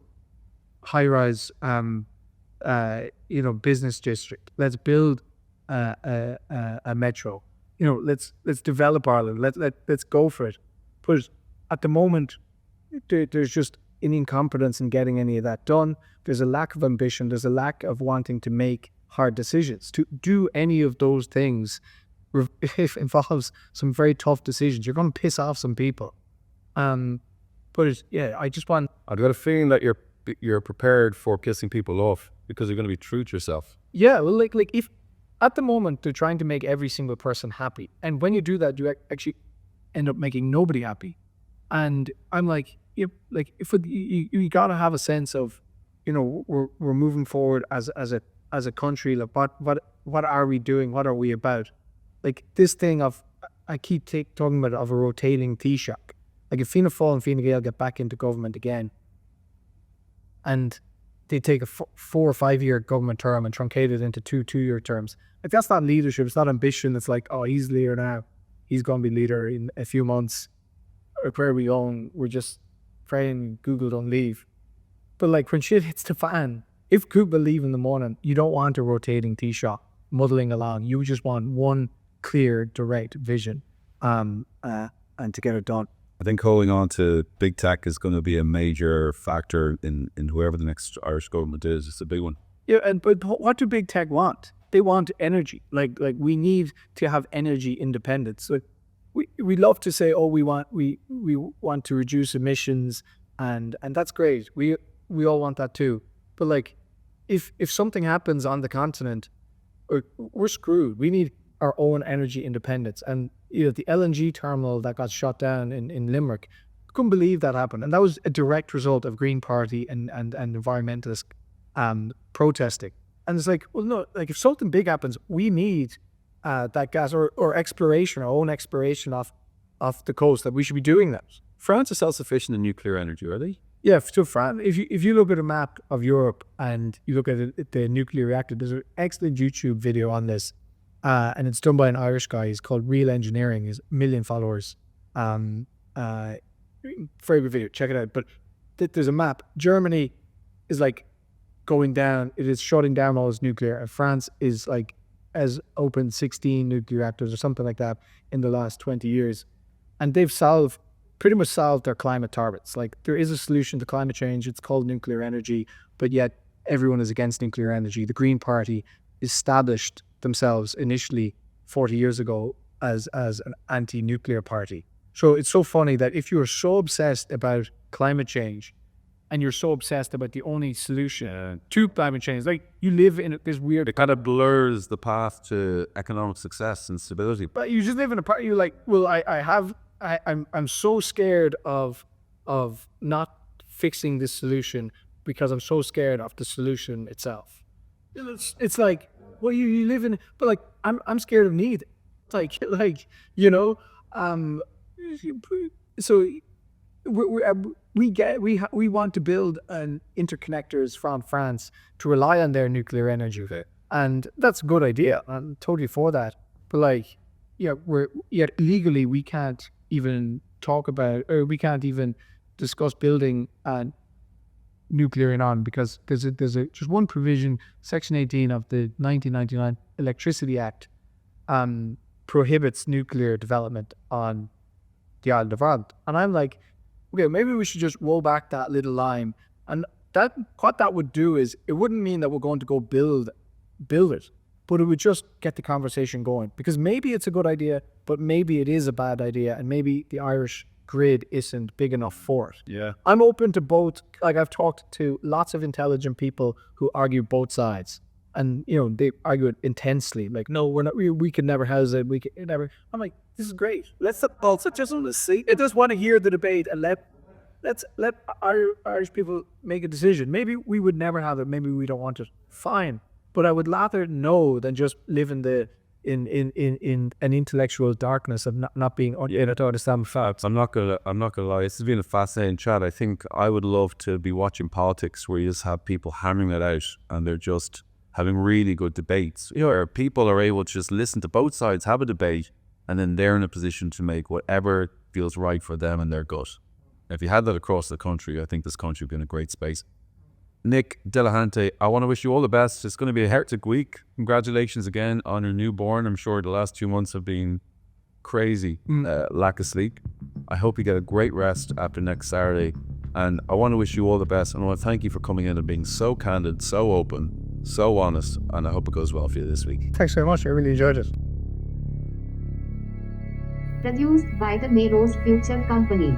high-rise business district, let's build a metro, let's develop Ireland, let's go for it. But at the moment, there's just an incompetence in getting any of that done. There's a lack of ambition, there's a lack of wanting to make hard decisions. To do any of those things involves some very tough decisions. You're going to piss off some people. But I've got a feeling that you're prepared for pissing people off because you're going to be true to yourself. Yeah, well, like if at the moment they're trying to make every single person happy, and when you do that, you actually end up making nobody happy. And I'm like, you gotta have a sense of, we're moving forward as a country. Like, what are we doing? What are we about? Like this thing of, I keep talking about of a rotating Taoiseach. Like if Fianna Fáil and Fine Gael get back into government again, and they take a 4 or 5 year government term and truncate it into 2-year terms. Like that's not leadership. It's not ambition. It's like, oh, he's leader now. He's going to be leader in a few months. Or where we own, we're just praying Google don't leave. But like when shit hits the fan, if Google leave in the morning, you don't want a rotating Taoiseach muddling along. You just want one clear, direct vision, and to get it done. I think holding on to big tech is going to be a major factor in whoever the next Irish government is. It's a big one. Yeah, but what do big tech want? They want energy. Like we need to have energy independence. So we love to say, oh, we want to reduce emissions, and that's great. We all want that too. But like, if something happens on the continent, we're screwed. We need our own energy independence. And the LNG terminal that got shut down in Limerick couldn't believe that happened. And that was a direct result of Green Party and environmentalist protesting. And it's like, well, no, like if something big happens, we need that gas or exploration, our own exploration off the coast, that we should be doing that. France is self-sufficient in nuclear energy, are they? Yeah, so France, if you look at a map of Europe and you look at the nuclear reactor, there's an excellent YouTube video on this, and it's done by an Irish guy. He's called Real Engineering. He's 1 million followers. Very good video. Check it out. But there's a map. Germany is like going down. It is shutting down all its nuclear. And France is like has opened 16 nuclear reactors or something like that in the last 20 years, and they've pretty much solved their climate targets. Like there is a solution to climate change. It's called nuclear energy, but yet everyone is against nuclear energy. The Green Party established themselves initially 40 years ago as an anti-nuclear party. So it's so funny that if you're so obsessed about climate change and you're so obsessed about the only solution to climate change, like you live in this weird... It kind of blurs the path to economic success and stability. But you just live in a part, you're like, well, I'm so scared of not fixing this solution because I'm so scared of the solution itself. It's like, well, you live in, but like I'm scared of neither. Like you know, so we want to build an interconnectors from France to rely on their nuclear energy, and that's a good idea. I'm totally for that. But like, yeah, yet legally we can't even talk about, or we can't even discuss building nuclear in Ireland because there's just one provision, Section 18 of the 1999 Electricity Act, prohibits nuclear development on the island of Ireland. And I'm like, okay, maybe we should just roll back that little line. And what that would do is, it wouldn't mean that we're going to go build it, but it would just get the conversation going. Because maybe it's a good idea, but maybe it is a bad idea, and maybe the Irish grid isn't big enough for it. Yeah. I'm open to both. Like, I've talked to lots of intelligent people who argue both sides. And, you know, they argue it intensely. Like, no, we're not, we could never house it. We could never. I'm like, this is great. Let's just want to see. I just want to hear the debate and let's let Irish people make a decision. Maybe we would never have it. Maybe we don't want it. Fine. But I would rather know than just live in an intellectual darkness of not being able to understand facts. I'm not gonna lie. This has been a fascinating chat. I think I would love to be watching politics where you just have people hammering it out and they're just having really good debates. You know, where people are able to just listen to both sides, have a debate, and then they're in a position to make whatever feels right for them and their gut. If you had that across the country, I think this country would be in a great space. Nick Delehanty, I want to wish you all the best. It's going to be a hectic week. Congratulations again on your newborn. I'm sure the last 2 months have been crazy, lack of sleep. I hope you get a great rest after next Saturday. And I want to wish you all the best. And I want to thank you for coming in and being so candid, so open, so honest. And I hope it goes well for you this week. Thanks very much. I really enjoyed it. Produced by the Melrose Future Company.